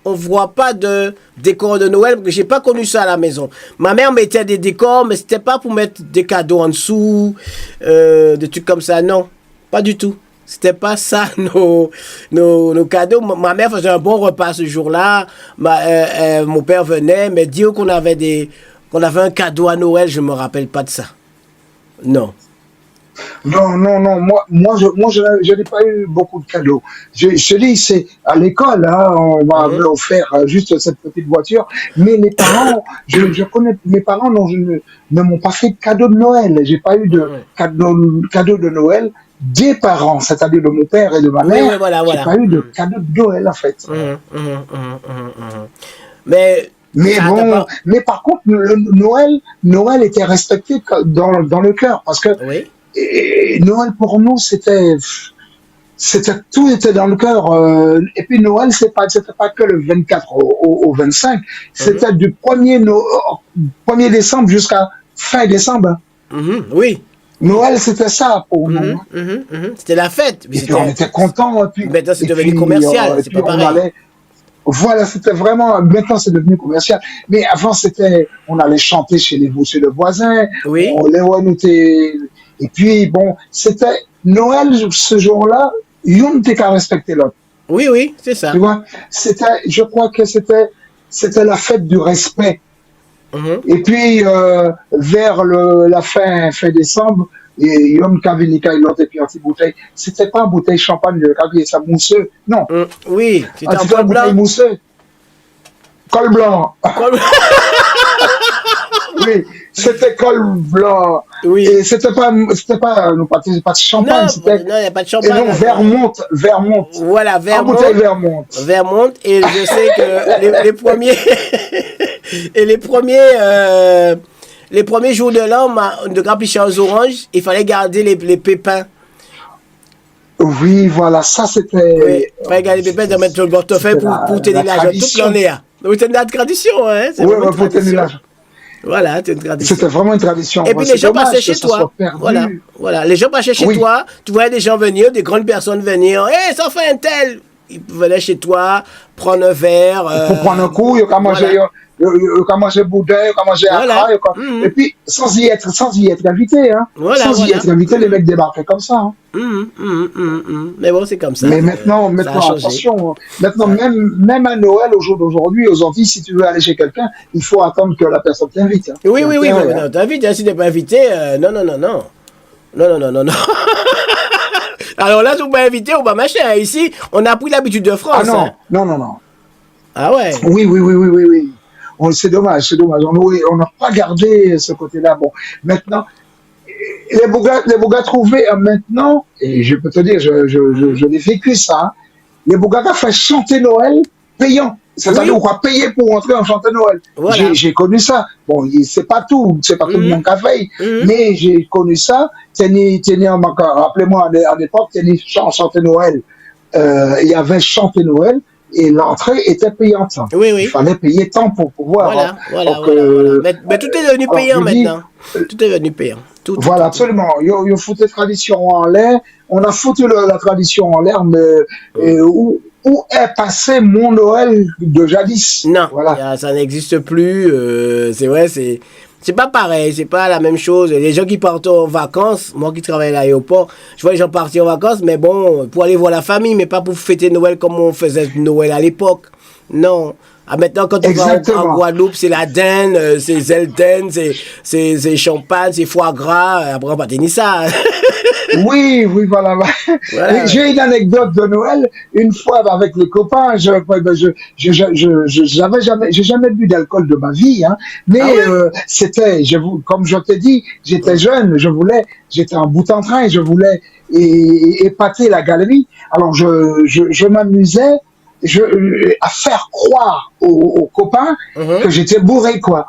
on voit pas de décor de Noël, parce que j'ai pas connu ça à la maison. Ma mère mettait des décors, mais c'était pas pour mettre des cadeaux en dessous, des trucs comme ça. Non, pas du tout. C'était pas ça nos cadeaux. Ma mère faisait un bon repas ce jour-là. Mon père venait, mais dire qu'on avait un cadeau à Noël, je me rappelle pas de ça. Non. Non, non, non. Je n'ai pas eu beaucoup de cadeaux. Je te dis, c'est à l'école, hein, on m'avait offert juste cette petite voiture. Mais les parents, je connais, mes parents ne m'ont pas fait de cadeau de Noël. J'ai pas eu de cadeau de Noël des parents, c'est-à-dire de mon père et de ma Oui, mère. oui, voilà, J'ai voilà. pas eu de cadeau de Noël, en fait. Mais Mais ça t'a bon, pas. mais par contre, Noël était respecté dans le cœur, parce que Oui. Noël pour nous, tout était dans le cœur. Et puis Noël, c'était pas que le 24 au 25, c'était du 1er décembre jusqu'à fin décembre. Oui. Noël, c'était ça pour nous. C'était la fête. Et puis on était contents. Maintenant, c'est devenu commercial. Et C'est puis pas on pareil. allait. Voilà, c'était vraiment. Maintenant, c'est devenu commercial. Mais avant, on allait chanter chez le voisin. Oui. On était. Et puis, bon, c'était Noël, ce jour-là, on n'était qu'à respecter l'autre. Oui, oui, c'est ça. Tu vois, je crois que c'était la fête du respect. Et puis, vers la fin décembre, et Yom Kavinika, il l'autre, et puis une bouteille. C'était pas une bouteille champagne, ça mousseux. Non. Oui, c'était en C'était col une bouteille blanc. mousseux. Col blanc. Col- Oui, c'était col blanc. Oui. Et c'était pas de champagne, Non, c'était. non, il n'y a pas de Et champagne. non, Vermont. Voilà, En bouteille Vermont. Vermont. Vermont. Et je sais que les premiers. Et les premiers jours de l'an, de Grand aux oranges, il fallait garder les pépins. Oui, voilà, ça Oui, c'était. il fallait garder les pépins, de mettre sur le portefeuille C'était pour tenir la l'argent toute tradition. l'année. Oui, c'est la tradition, hein. C'est Oui, vraiment une pour tenir tradition. l'argent. Voilà, c'est une tradition. C'était vraiment une tradition. Et puis C'est les gens passaient dommage chez que ça toi. soit perdu. Voilà, voilà. Les gens passaient chez Oui. toi. Tu voyais des gens venir, des grandes personnes venir. Hé, ça fait un tel. Ils venaient chez toi, prendre un verre. Pour prendre un coup, il y a qu'à manger, boudin, il y a qu'à manger Voilà. accra, et puis sans y être invité, hein. Voilà, Sans y voilà. être invité, les mecs débarquaient comme ça, hein. Mais bon, c'est comme ça. Mais maintenant, ça a changé. attention. Maintenant, même à Noël, au jour d'aujourd'hui, aux Antilles, si tu veux aller chez quelqu'un, il faut attendre que la personne t'invite, hein. Oui, C'est oui, oui. intérêt, Mais hein. non, t'invites, hein, si t'es pas invité, non, non, non, non. Non, non, non, non, non. Alors là, si on pas invité, on va machin. Ici, on a pris l'habitude de France. Ah non, hein. non. Ah ouais. Oui. C'est dommage. On n'a pas gardé ce côté-là. Bon, maintenant, les Bougas trouvés maintenant, et je peux te dire, je l'ai vécu ça, hein. Les Bougas ont fait chanter Noël payant. C'est-à-dire Oui. qu'on va payer pour entrer en chanter Noël. Voilà. J'ai connu ça. Bon, c'est pas tout le monde qui a fait, mais j'ai connu ça. Rappelez-moi, à l'époque, chanter Noël. Il y avait chanter Noël et l'entrée était payante. Oui, oui. Il fallait payer tant pour pouvoir. Voilà, hein. voilà, Donc, voilà. Mais tout est devenu alors, payant je dis, maintenant. Tout est devenu payant. Tout. voilà, absolument. Yo foutu la tradition en l'air. On a foutu la tradition en l'air, mais où est passé mon Noël de jadis? Non, Voilà. ça n'existe plus. C'est vrai, c'est c'est pas pareil, c'est pas la même chose. Les gens qui partent en vacances, moi qui travaille à l'aéroport, je vois les gens partir en vacances, mais bon, pour aller voir la famille, mais pas pour fêter Noël comme on faisait Noël à l'époque. Non. Ah, maintenant, quand tu vas en Guadeloupe, c'est la dinde, c'est Zelden, c'est champagne, c'est foie gras. Après, on va tenir ça. Oui, voilà. Voilà. J'ai une anecdote de Noël. Une fois, avec les copains, j'ai jamais bu d'alcool de ma vie, hein. Mais Ah ouais? comme je t'ai dit, j'étais jeune, j'étais en bout en train, je voulais épater la galerie. Alors, je m'amusais, à faire croire aux copains Mhm. que j'étais bourré, quoi.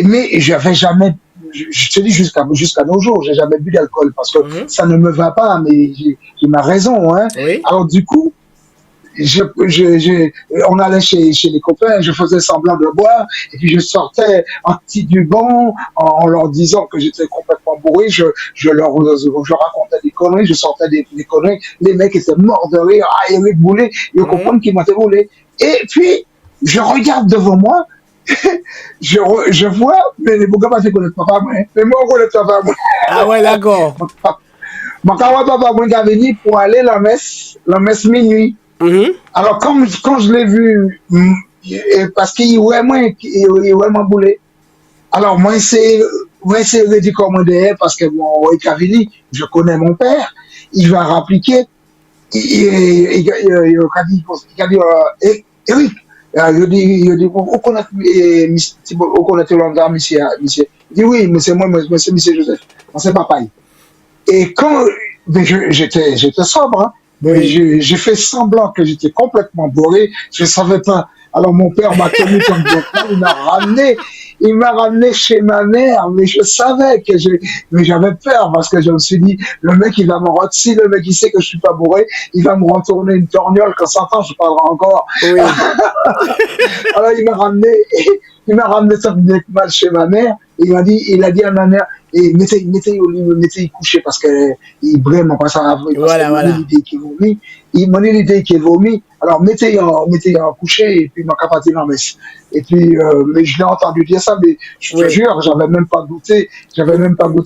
Mais j'avais jamais, je te dis jusqu'à nos jours, j'ai jamais bu d'alcool parce que Mhm. ça ne me va pas, mais j'ai ma raison, hein. Oui. Alors du coup, je, on allait chez les copains, je faisais semblant de boire, et puis je sortais en petit du banc, en leur disant que j'étais complètement bourré, je racontais des conneries, je sortais des conneries, les mecs étaient morts de rire, ah, Eric Boulet, ils Mhm. comprennent qu'ils m'ont volé. Et puis, je regarde devant moi, je vois, mais les bougas pas se connaissent pas moi, hein. Mais moi, on connaît pas moi. Ah ouais, d'accord. Mon papa, moi, qui a venu pour aller la messe minuit. Mhm. Alors, quand je l'ai vu, parce qu'il est vraiment boulé. Alors, moi, c'est redicommander, parce que mon Kavini, je connais mon père, il va rappliquer, il a dit, Eric, il dit, on connaît tout le monde, monsieur. Il dit, oui, mais c'est moi, c'est monsieur Joseph, c'est papa. Et mais j'étais sobre, hein, mais Oui. j'ai fait semblant que j'étais complètement bourré, je savais pas. Alors mon père m'a tenu comme bon frère, il m'a ramené chez ma mère, mais je savais mais j'avais peur parce que je me suis dit, le mec il va si le mec il sait que je suis pas bourré, il va me retourner une torgnole, quand 100 ans je parlerai encore. Oui. Alors il m'a ramené ça bien mal chez ma mère. Il a dit à ma mère, et mettez au lit, mettez couché parce que il vraiment pas ça parce que Voilà, mon voilà. idée qui vomit, l'idée qui vomit. Alors mettez en couché et puis m'a capté dans messe. Et puis mais je l'ai entendu dire ça, mais je te Oui. jure, j'avais même pas goûté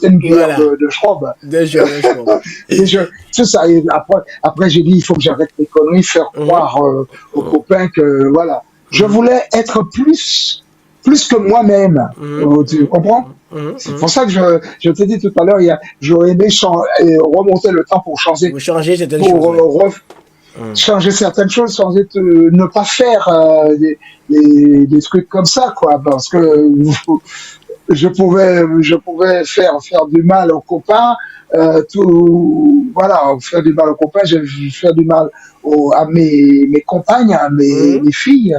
une cuillère Voilà. de schrob. Déjà, je comprends. Et tout ça, et après j'ai dit, il faut que j'arrête mes conneries, faire Mhm. croire aux copains que, voilà. Je voulais être plus que moi-même. Mhm. Tu comprends? Mhm. C'est Mhm. pour ça que je t'ai dit tout à l'heure, j'aurais aimé remonter le temps pour Vous changez certaines choses, pour oui. changer certaines choses, ne pas faire des trucs comme ça, quoi, parce que je pouvais faire du mal aux copains, voilà, faire du mal aux copains, j'ai faire du mal à mes compagnes, à Mhm. mes filles,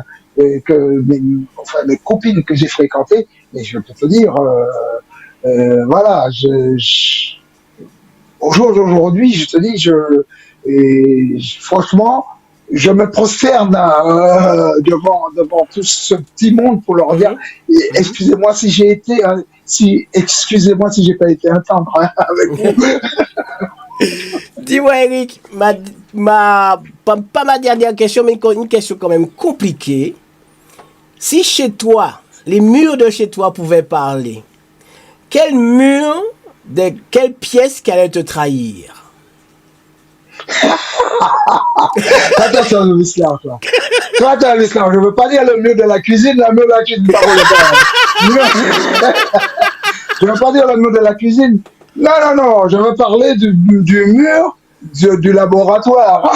enfin, mes copines que j'ai fréquentées, et je peux te dire, voilà, au jour d'aujourd'hui, je te dis, franchement, je me prosterne devant tout ce petit monde pour leur dire, Mhm. Mhm. excusez-moi si excusez-moi si j'ai pas été intendre, hein, avec vous. Dis-moi, Eric, pas ma dernière question, mais une question quand même compliquée. Si chez toi, les murs de chez toi pouvaient parler, quel mur, de quelle pièce qui allait te trahir? Attention, l'islam, toi. Toi, t'as l'islam. Je ne veux pas dire le mur de la cuisine, le mur de la cuisine, par je ne veux pas dire le mur de la cuisine. Non, non, non, je veux parler du mur du laboratoire.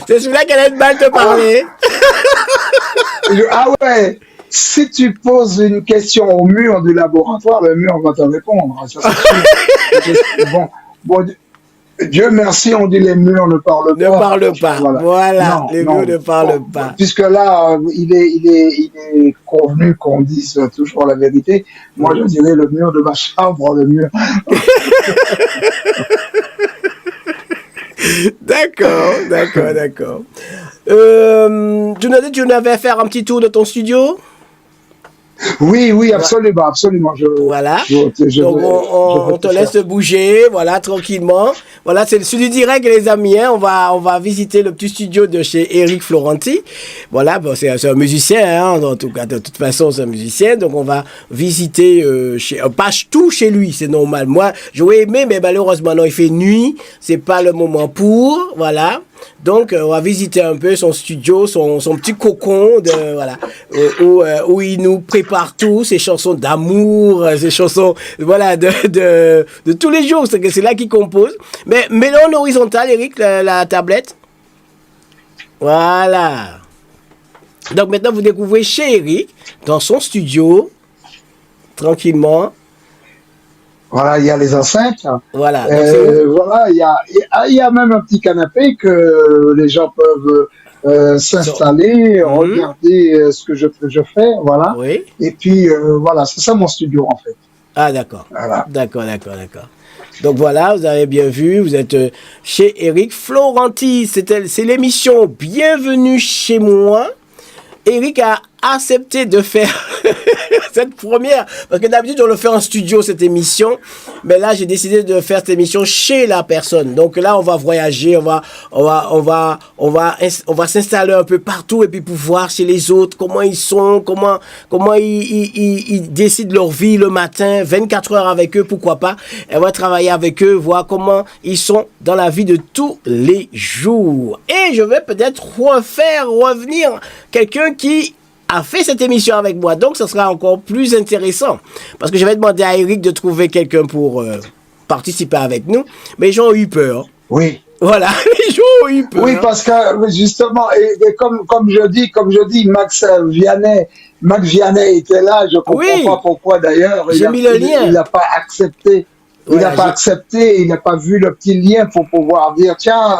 C'est celui-là qui allait mal te parler. Ah ouais, si tu poses une question au mur du laboratoire, le mur va te répondre, ça c'est sûr. Bon, Dieu merci, on dit les murs ne parlent Ne pas. parle pas. Voilà. Voilà, Non, les murs non. ne parlent pas. Puisque là, il est convenu qu'on dise toujours la vérité. Moi, je dirais le mur de ma chambre, le mur. D'accord, d'accord, d'accord. Tu nous as dit que tu avais faire un petit tour de ton studio? Oui, oui, absolument, absolument. Voilà. Je Donc veux, on te te laisse faire. te bouger, voilà, tranquillement. Voilà, c'est le studio direct, les amis. Hein. On va visiter le petit studio de chez Eric Florenti. Voilà, bon, c'est un musicien, hein, en tout cas, de toute façon, c'est un musicien. Donc on va visiter pas tout chez lui, c'est normal. Moi, j'aurais aimé, mais malheureusement, non, il fait nuit. C'est pas le moment pour, voilà. Donc, on va visiter un peu son studio, son petit cocon, voilà, où il nous prépare tout, ses chansons d'amour, ses chansons, voilà, de tous les jours. C'est là qu'il compose. Mais mets-le en horizontal, Eric, la tablette. Voilà. Donc, maintenant, vous découvrez chez Eric, dans son studio, tranquillement. Voilà, il y a les enceintes. Voilà. Donc, c'est où? Voilà, il y a même un petit canapé que les gens peuvent s'installer, Mhm. regarder ce que je fais, voilà. Oui. Et puis voilà, c'est ça mon studio en fait. Ah, d'accord. Voilà. D'accord, d'accord, d'accord. Donc voilà, vous avez bien vu, vous êtes chez Eric Florenti. C'est l'émission Bienvenue chez moi. Eric a accepté de faire cette première, parce que d'habitude on le fait en studio cette émission, mais là j'ai décidé de faire cette émission chez la personne. Donc là on va voyager, on va s'installer un peu partout et puis pour voir chez les autres comment ils sont, comment ils décident leur vie le matin, 24 heures avec eux, pourquoi pas. On va travailler avec eux, voir comment ils sont dans la vie de tous les jours. Et je vais peut-être revenir quelqu'un qui a fait cette émission avec moi. Donc, ce sera encore plus intéressant. Parce que je vais demander à Eric de trouver quelqu'un pour participer avec nous. Mais les gens ont eu peur. Oui. Voilà, les gens ont eu peur. Oui, parce que justement, et comme je dis, Max Vianney était là. Je comprends Oui, pas pourquoi d'ailleurs j'ai mis le il lien. n'a pas accepté. Il n'a Voilà, pas accepté, il n'a pas vu le petit lien pour pouvoir dire tiens,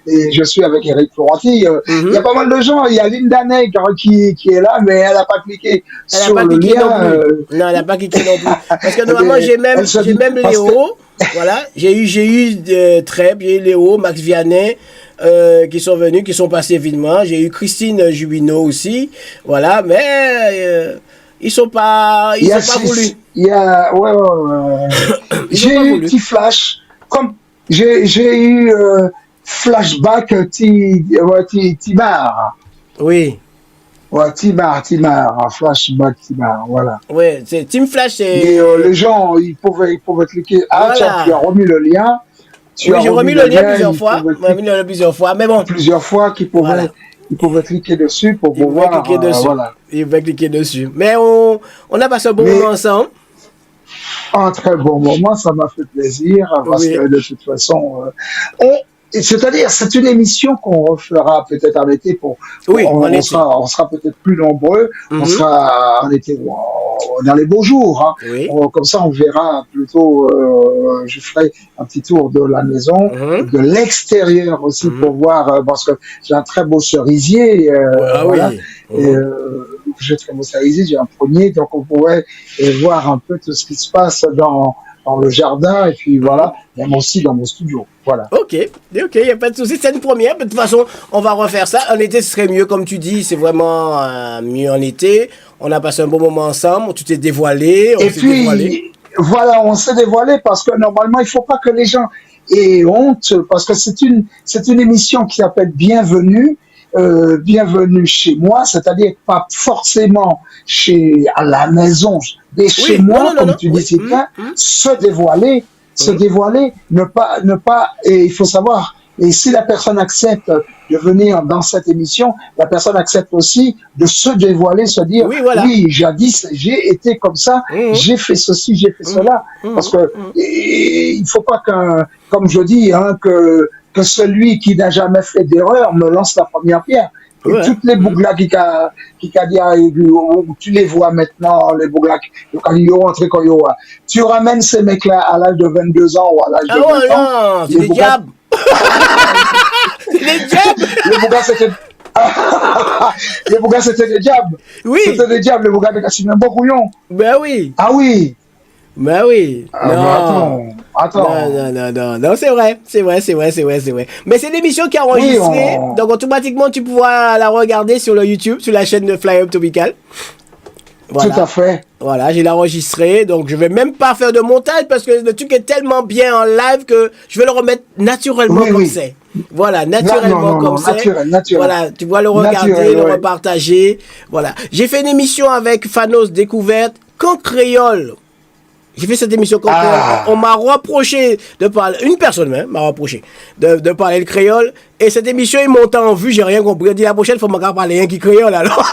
et je suis avec Eric Florenti. Il y a pas mal de gens. Il y a Linda Neg qui est là, mais elle n'a pas cliqué elle n'a sur pas le cliqué non lien. plus. Non, elle n'a pas cliqué non plus. Parce que normalement, Et elle se j'ai dit même parce que Léo. Voilà, j'ai eu Treb, j'ai eu Léo, Max Vianney. Qui sont venus, qui sont passés vivement. J'ai eu Christine Jubino aussi. Voilà, mais ils sont pas voulu. Il y a, ouais, ouais, ouais. Ils ont J'ai pas eu voulu. petit flash, comme j'ai eu flashback Timar. Oui. Ouais, Timar, flashback Timar, voilà. Ouais, c'est Team Flash, Et c'est... les gens, ils pouvaient cliquer. Ah, tiens, tu as Voilà. remis le lien. Tu Oui, as j'ai remis remis le le lien lien, plusieurs fois. J'ai remis le lien plusieurs fois, mais bon, plusieurs fois voilà. ils pouvaient cliquer dessus pour Ils pouvaient pouvoir, cliquer dessus. voilà. Ils pouvaient cliquer dessus. Mais on a passé un bon moment Mais ensemble. un très bon moment, ça m'a fait plaisir parce Oui. que de toute façon, c'est-à-dire, c'est une émission qu'on refera peut-être en été Oui, en été. on sera peut-être plus nombreux, on Mhm. sera en été dans les beaux jours, hein. Oui. Comme ça, on verra plutôt, je ferai un petit tour de la maison, Mhm. de l'extérieur aussi Mhm. pour voir, parce que j'ai un très beau cerisier, Ouais, ah voilà. oui. Et, Mhm. j'ai très beau cerisier, j'ai un prunier, donc on pourrait voir un peu tout ce qui se passe dans le jardin et puis Mhm. voilà, même aussi dans mon studio. Voilà. Ok, ok, il n'y a pas de souci. C'est une première. De toute façon, on va refaire ça. En été, ce serait mieux, comme tu dis. C'est vraiment mieux en été. On a passé un bon moment ensemble. Tu t'es dévoilé. On Et s'est dévoilé. puis, voilà, on s'est dévoilé parce que normalement, il faut pas que les gens aient honte parce que c'est une émission qui s'appelle Bienvenue. Bienvenue chez moi, c'est-à-dire pas forcément à la maison, mais chez Oui, non, moi, non, non, comme non. tu dis, Oui. c'est bien, se Mhm. dévoiler, ne pas, et il faut savoir, et si la personne accepte de venir dans cette émission, la personne accepte aussi de se dévoiler, se dire, Oui, voilà. oui, jadis, j'ai été comme ça, Mhm. j'ai fait ceci, j'ai fait Mhm. cela, parce Mhm. que Mhm. il faut pas comme je dis, hein, que celui qui n'a jamais fait d'erreur me lance la première pierre. Et Ouais. toutes les Mhm. bouglas qui a dit, ah, tu les vois maintenant, les bouglas, quand ils rentrent, tu ramènes ces mecs-là à l'âge de 22 ans ou à l'âge Ah de 20 ouais, ans, non, c'est les des bouglas, diables. C'est des diables. les bouglas, c'était, les bouglas, c'était des diables. Oui. C'était des diables, les bouglas de Cassine, un beau couillon. Ben oui. Ah oui. Ben oui. Ah, bah, Non. Non, attends. non, non, non, non, c'est vrai, c'est vrai, c'est vrai, c'est vrai, c'est vrai. Mais c'est l'émission qui est Oui, enregistrée, donc automatiquement tu pourras la regarder sur le YouTube, sur la chaîne de Fly Up Tropical. Voilà. Tout à fait. Voilà, j'ai enregistré, donc je vais même pas faire de montage parce que le truc est tellement bien en live que je vais le remettre naturellement Oui, comme oui. c'est. Voilà, naturellement comme c'est. naturel. Voilà, tu vas le regarder, Naturel, le ouais. repartager. Voilà. J'ai fait une émission avec Fanos Découverte, qu'en créole. J'ai fait cette émission qu'en créole. On m'a reproché de parler, une personne même m'a reproché de parler le créole. Et cette émission, il monte en vue, j'ai rien compris. Il dit la prochaine fois, je vais parler un qui créole alors.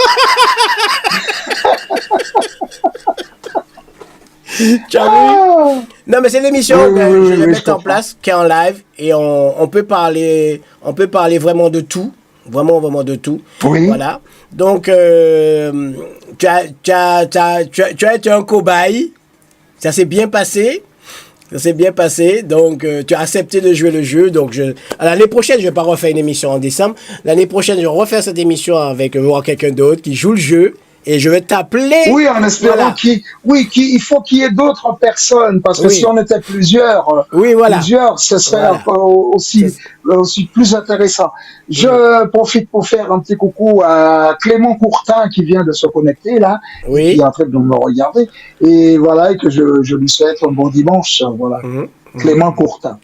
Tu as vu? Non, mais c'est l'émission Oui, que oui, je vais oui, mettre je en comprends. place, qui est en live, et on peut parler vraiment de tout, vraiment de tout. Oui. Voilà. Donc, tu as été un cobaye, ça s'est bien passé. Ça s'est bien passé, donc tu as accepté de jouer le jeu. Donc l'année prochaine, je vais pas refaire une émission en décembre. L'année prochaine, je vais refaire cette émission avec quelqu'un d'autre qui joue le jeu. Et je vais t'appeler. Oui, en espérant Voilà. il faut qu'il y ait d'autres personnes, parce que Oui. si on était plusieurs, Oui, voilà. ce serait Voilà. encore aussi plus intéressant. Je profite pour faire un petit coucou à Clément Courtin qui vient de se connecter là, Oui. et qui est en train de me regarder, et voilà, et que je lui souhaite un bon dimanche, voilà. Clément Courtin.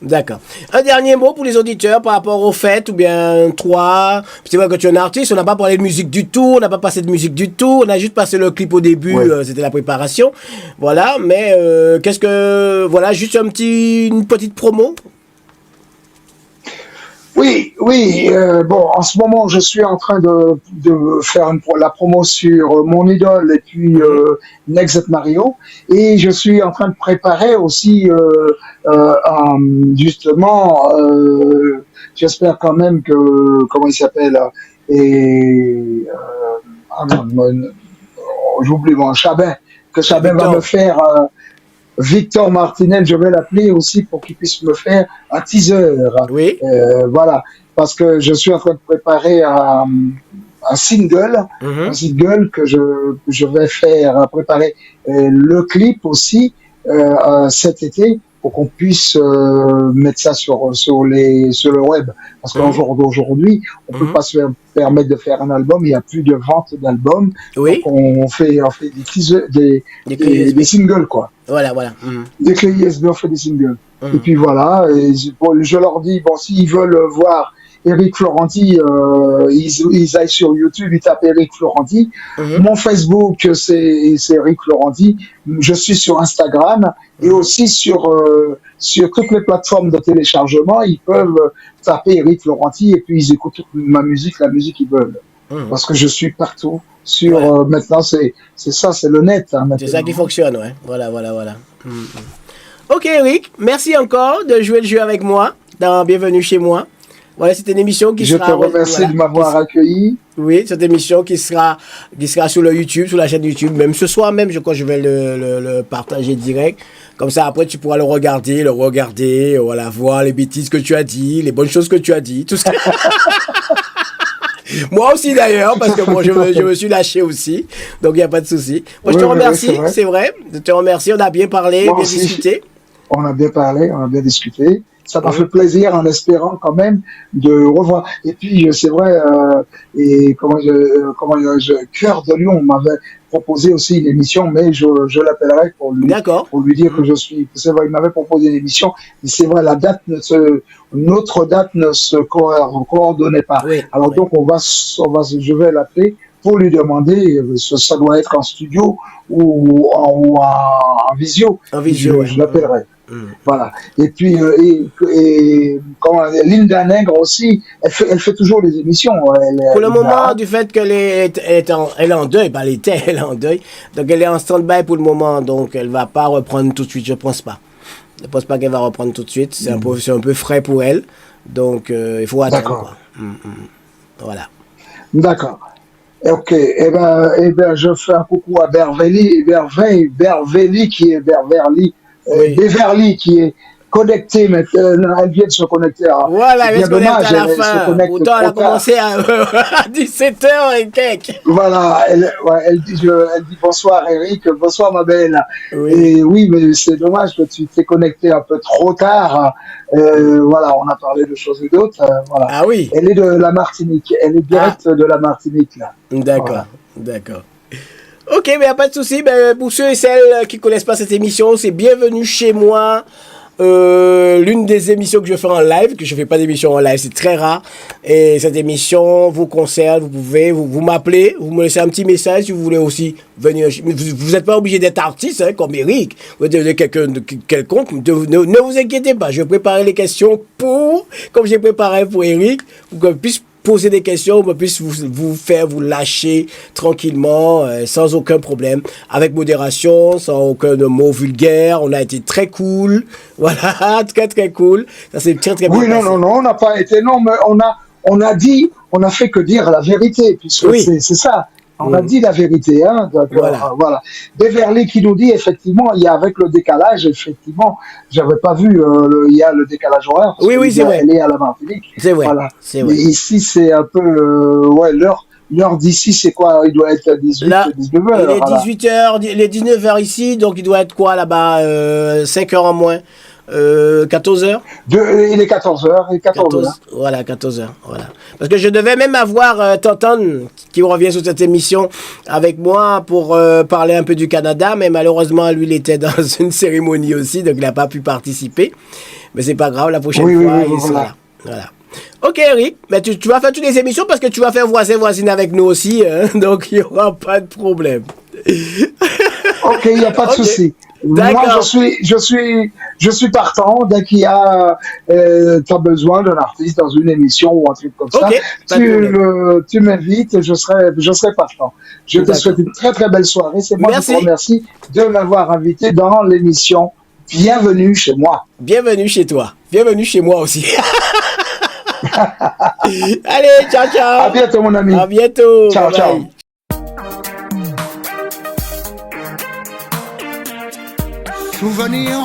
D'accord. Un dernier mot pour les auditeurs par rapport au fait, ou bien toi. C'est vrai que tu es un artiste, on n'a pas parlé de musique du tout, on n'a pas passé de musique du tout, on a juste passé le clip au début, Oui. C'était la préparation. Voilà, mais qu'est-ce que. Voilà, juste une petite promo. Oui, bon, en ce moment, je suis en train de faire la promo sur mon idole et puis Next Mario, et je suis en train de préparer aussi, justement, j'espère quand même que, comment il s'appelle, et, j'oublie mon Chabin, que Chabin va me Victor. faire. Victor Martinel, je vais l'appeler aussi pour qu'il puisse me faire un teaser. Oui. Voilà, parce que je suis en train de préparer un single, Mhm. un single que je vais faire préparer le clip aussi cet été pour qu'on puisse mettre ça sur le web. Parce qu'en jour d'aujourd'hui, on peut pas se permettre de faire un album, il n'y a plus de vente d'albums. Oui. Donc on fait des teasers, des singles, quoi. Voilà. Des clés USB, on fait des singles. Et puis voilà, et je leur dis, bon, s'ils veulent voir Eric Florenti, ils aillent sur YouTube, ils tapent Eric Florenti. Mon Facebook, c'est Eric Florenti. Je suis sur Instagram et aussi sur toutes les plateformes de téléchargement. Ils peuvent taper Eric Florenti et puis ils écoutent la musique qu'ils veulent. Parce que je suis partout. Maintenant, c'est ça, c'est le net. Hein, c'est ça qui fonctionne, ouais. Voilà. Ok, Eric, merci encore de jouer le jeu avec moi dans Bienvenue chez moi. Voilà, c'est une émission qui sera. Je te remercie de m'avoir accueilli. Oui, cette émission qui sera sur le YouTube, sur la chaîne YouTube. Même ce soir même, je crois que je vais le partager direct. Comme ça, après, tu pourras le regarder, voilà, voir les bêtises que tu as dit, les bonnes choses que tu as dit, tout ça. Moi aussi d'ailleurs, parce que bon, je me suis lâché aussi, donc il n'y a pas de souci. Moi, je te remercie, c'est vrai. Je te remercie, on a bien parlé, Moi bien aussi, discuté. On a bien parlé, on a bien discuté. Ça m'a fait plaisir en espérant quand même de revoir. Et puis, c'est vrai, Cœur de Lion m'avait proposé aussi une émission, mais je l'appellerai pour lui dire que c'est vrai, il m'avait proposé une émission, mais c'est vrai, notre date ne se coordonnait pas. Oui, alors donc, je vais l'appeler pour lui demander, ça doit être en studio ou en visio. En visio, je l'appellerai. Voilà. Et puis, Linda Nègre aussi, elle fait toujours les émissions. Pour le moment, du fait qu'elle est en deuil, elle est en deuil, donc elle est en stand-by pour le moment, donc elle va pas reprendre tout de suite, je pense pas. Je ne pense pas qu'elle va reprendre tout de suite, c'est un peu frais pour elle, donc il faut attendre. Quoi. Voilà. D'accord. Ok, eh ben, je fais un coucou à Beverly qui est Beverly qui est connectée, mais elle vient de se connecter. Voilà, elle vient de se connecter à la fin. Pourtant, elle a commencé à 17h et quelques. Voilà, elle dit bonsoir Eric, bonsoir ma belle. Oui. Et oui, mais c'est dommage que tu t'es connecté un peu trop tard. Voilà, on a parlé de choses et d'autres. Voilà. Ah oui. Elle est de la Martinique, elle est directe de la Martinique là. D'accord, voilà. D'accord. Ok, mais y a pas de souci. Ben, pour ceux et celles qui connaissent pas cette émission, c'est Bienvenue chez moi. L'une des émissions que je fais en live, que je fais pas d'émission en live, c'est très rare. Et cette émission vous concerne, vous pouvez, vous m'appelez, vous me laissez un petit message si vous voulez aussi venir. Vous n'êtes pas obligé d'être artiste, hein, comme Eric, ou de quelqu'un quelconque. Ne vous inquiétez pas, je vais préparer les questions comme j'ai préparé pour Eric, pour qu'on puisse poser des questions, on puisse vous lâcher tranquillement, sans aucun problème, avec modération, sans aucun mot vulgaire. On a été très cool, voilà, très très cool. Ça c'est très très bien Oui, passé. non, on n'a pas été, non, mais on a fait que dire la vérité, puisque Oui. c'est ça. On a dit la vérité, hein. Donc, Voilà. Beverly qui nous dit, effectivement, il y a avec le décalage, effectivement, j'avais pas vu, il y a le décalage horaire, parce Oui, c'est vrai. elle est à la Martinique. C'est vrai. Voilà. C'est Mais vrai. ici, c'est un peu, l'heure d'ici, c'est quoi? Il doit être 18, Là, 19 il heures. est Voilà. 18h, il est 19h ici, donc il doit être quoi là-bas 5h en moins 14h Il est 14 heures, et 14 heures. Voilà, 14h. Voilà. Parce que je devais même avoir Tonton qui revient sur cette émission avec moi pour parler un peu du Canada, mais malheureusement, lui, il était dans une cérémonie aussi, donc il n'a pas pu participer. Mais c'est pas grave, la prochaine fois, il sera là. Voilà. Ok, Eric, mais tu vas faire toutes les émissions parce que tu vas faire voisine avec nous aussi, hein, donc il n'y aura pas de problème. Ok, il n'y a pas de souci. Moi, je suis partant dès qu'il y a, t'as besoin d'un artiste dans une émission ou un truc comme ça. Tu m'invites, je serai partant. Je te souhaite une très très belle soirée. C'est moi qui te remercie de m'avoir invité dans l'émission. Bienvenue chez moi. Bienvenue chez toi. Bienvenue chez moi aussi. Allez, ciao, ciao. À bientôt, mon ami. À bientôt. Ciao, bye ciao. Bye. Souvenir